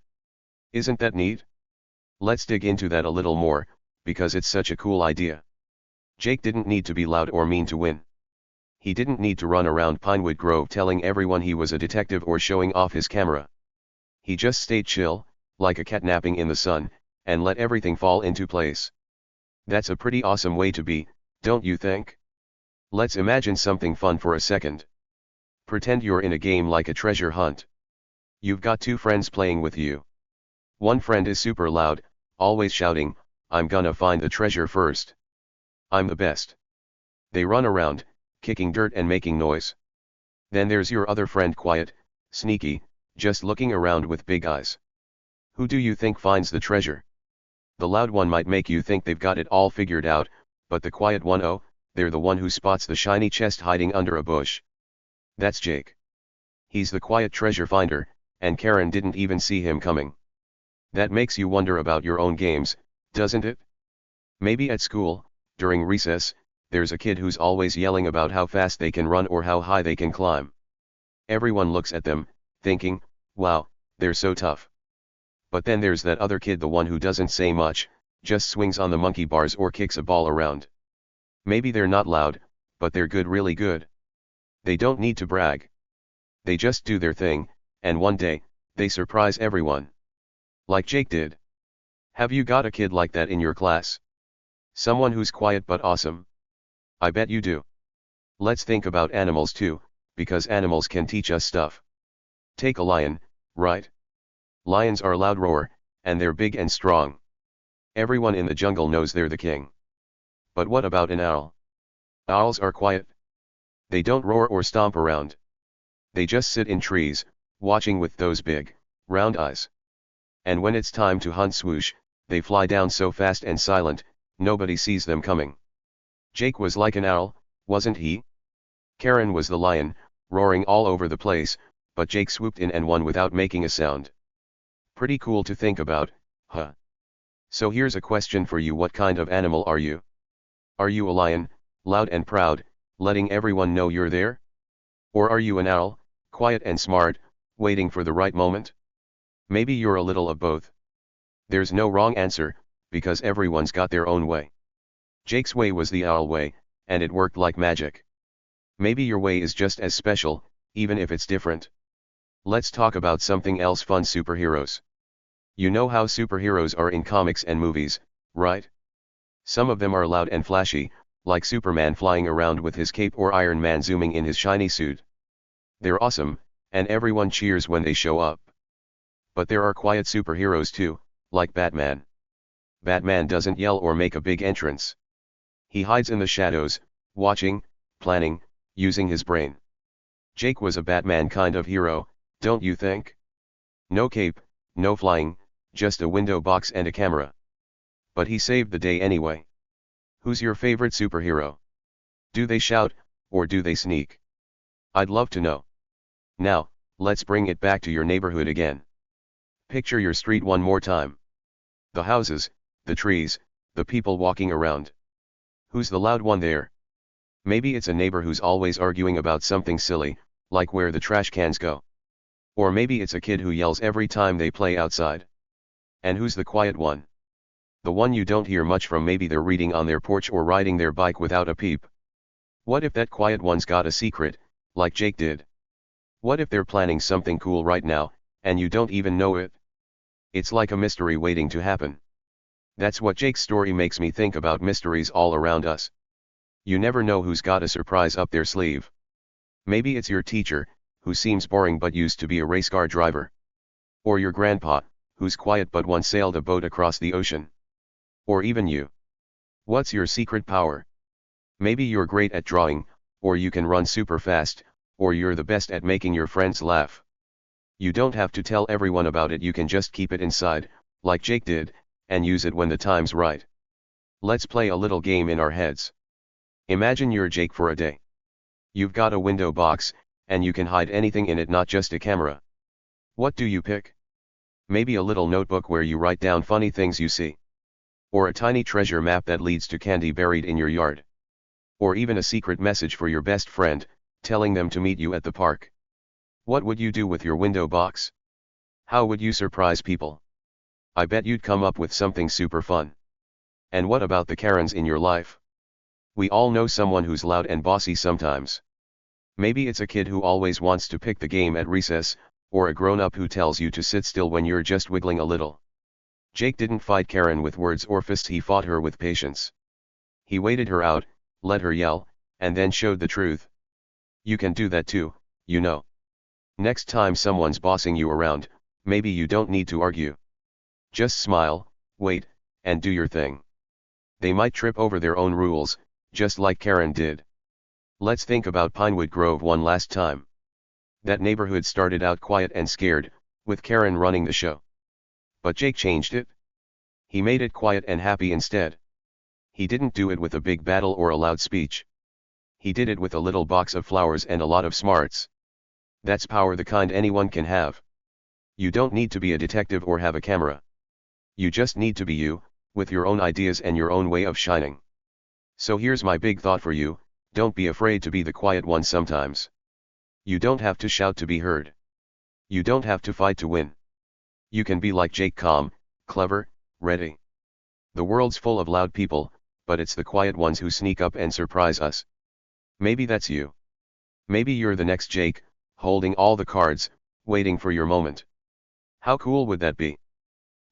Isn't that neat? Let's dig into that a little more, because it's such a cool idea. Jake didn't need to be loud or mean to win. He didn't need to run around Pinewood Grove telling everyone he was a detective or showing off his camera. He just stayed chill, like a cat napping in the sun, and let everything fall into place. That's a pretty awesome way to be, don't you think? Let's imagine something fun for a second. Pretend you're in a game like a treasure hunt. You've got two friends playing with you. One friend is super loud, always shouting, "I'm gonna find the treasure first. I'm the best." They run around, kicking dirt and making noise. Then there's your other friend, quiet, sneaky, just looking around with big eyes. Who do you think finds the treasure? The loud one might make you think they've got it all figured out, but the quiet one, oh, they're the one who spots the shiny chest hiding under a bush. That's Jake. He's the quiet treasure finder, and Karen didn't even see him coming. That makes you wonder about your own games, doesn't it? Maybe at school, during recess, there's a kid who's always yelling about how fast they can run or how high they can climb. Everyone looks at them, thinking, wow, they're so tough. But then there's that other kid, the one who doesn't say much, just swings on the monkey bars or kicks a ball around. Maybe they're not loud, but they're good, really good. They don't need to brag. They just do their thing, and one day, they surprise everyone. Like Jake did. Have you got a kid like that in your class? Someone who's quiet but awesome? I bet you do. Let's think about animals too, because animals can teach us stuff. Take a lion, right? Lions are loud roar, and they're big and strong. Everyone in the jungle knows they're the king. But what about an owl? Owls are quiet. They don't roar or stomp around. They just sit in trees, watching with those big, round eyes. And when it's time to hunt, swoosh, they fly down so fast and silent, nobody sees them coming. Jake was like an owl, wasn't he? Karen was the lion, roaring all over the place, but Jake swooped in and won without making a sound. Pretty cool to think about, huh? So here's a question for you: what kind of animal are you? Are you a lion, loud and proud, letting everyone know you're there? Or are you an owl, quiet and smart, waiting for the right moment? Maybe you're a little of both. There's no wrong answer, because everyone's got their own way. Jake's way was the owl way, and it worked like magic. Maybe your way is just as special, even if it's different. Let's talk about something else fun: superheroes. You know how superheroes are in comics and movies, right? Some of them are loud and flashy, like Superman flying around with his cape or Iron Man zooming in his shiny suit. They're awesome, and everyone cheers when they show up. But there are quiet superheroes too, like Batman. Batman doesn't yell or make a big entrance. He hides in the shadows, watching, planning, using his brain. Jake was a Batman kind of hero, don't you think? No cape, no flying, just a window box and a camera. But he saved the day anyway. Who's your favorite superhero? Do they shout, or do they sneak? I'd love to know. Now, let's bring it back to your neighborhood again. Picture your street one more time. The houses, the trees, the people walking around. Who's the loud one there? Maybe it's a neighbor who's always arguing about something silly, like where the trash cans go. Or maybe it's a kid who yells every time they play outside. And who's the quiet one? The one you don't hear much from. Maybe they're reading on their porch or riding their bike without a peep. What if that quiet one's got a secret, like Jake did? What if they're planning something cool right now, and you don't even know it? It's like a mystery waiting to happen. That's what Jake's story makes me think about: mysteries all around us. You never know who's got a surprise up their sleeve. Maybe it's your teacher, who seems boring but used to be a race car driver. Or your grandpa, who's quiet but once sailed a boat across the ocean. Or even you. What's your secret power? Maybe you're great at drawing, or you can run super fast, or you're the best at making your friends laugh. You don't have to tell everyone about it. You can just keep it inside, like Jake did, and use it when the time's right. Let's play a little game in our heads. Imagine you're Jake for a day. You've got a window box, and you can hide anything in it, not just a camera. What do you pick? Maybe a little notebook where you write down funny things you see. Or a tiny treasure map that leads to candy buried in your yard. Or even a secret message for your best friend, telling them to meet you at the park. What would you do with your window box? How would you surprise people? I bet you'd come up with something super fun. And what about the Karens in your life? We all know someone who's loud and bossy sometimes. Maybe it's a kid who always wants to pick the game at recess, or a grown-up who tells you to sit still when you're just wiggling a little. Jake didn't fight Karen with words or fists. He fought her with patience. He waited her out, let her yell, and then showed the truth. You can do that too, you know. Next time someone's bossing you around, maybe you don't need to argue. Just smile, wait, and do your thing. They might trip over their own rules, just like Karen did. Let's think about Pinewood Grove one last time. That neighborhood started out quiet and scared, with Karen running the show. But Jake changed it. He made it quiet and happy instead. He didn't do it with a big battle or a loud speech. He did it with a little box of flowers and a lot of smarts. That's power, the kind anyone can have. You don't need to be a detective or have a camera. You just need to be you, with your own ideas and your own way of shining. So here's my big thought for you: don't be afraid to be the quiet one sometimes. You don't have to shout to be heard. You don't have to fight to win. You can be like Jake, calm, clever, ready. The world's full of loud people, but it's the quiet ones who sneak up and surprise us. Maybe that's you. Maybe you're the next Jake, holding all the cards, waiting for your moment. How cool would that be?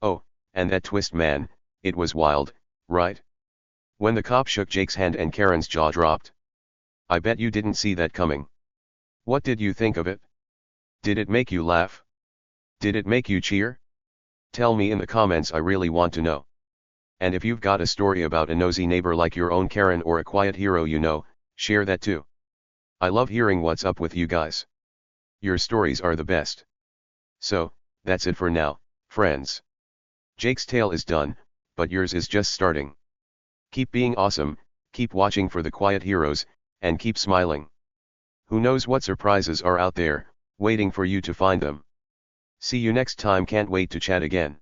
Oh, and that twist, man, it was wild, right? When the cop shook Jake's hand and Karen's jaw dropped. I bet you didn't see that coming. What did you think of it? Did it make you laugh? Did it make you cheer? Tell me in the comments, I really want to know. And if you've got a story about a nosy neighbor like your own Karen or a quiet hero you know, share that too. I love hearing what's up with you guys. Your stories are the best. So, that's it for now, friends. Jake's tale is done, but yours is just starting. Keep being awesome, keep watching for the quiet heroes, and keep smiling. Who knows what surprises are out there, waiting for you to find them. See you next time, can't wait to chat again.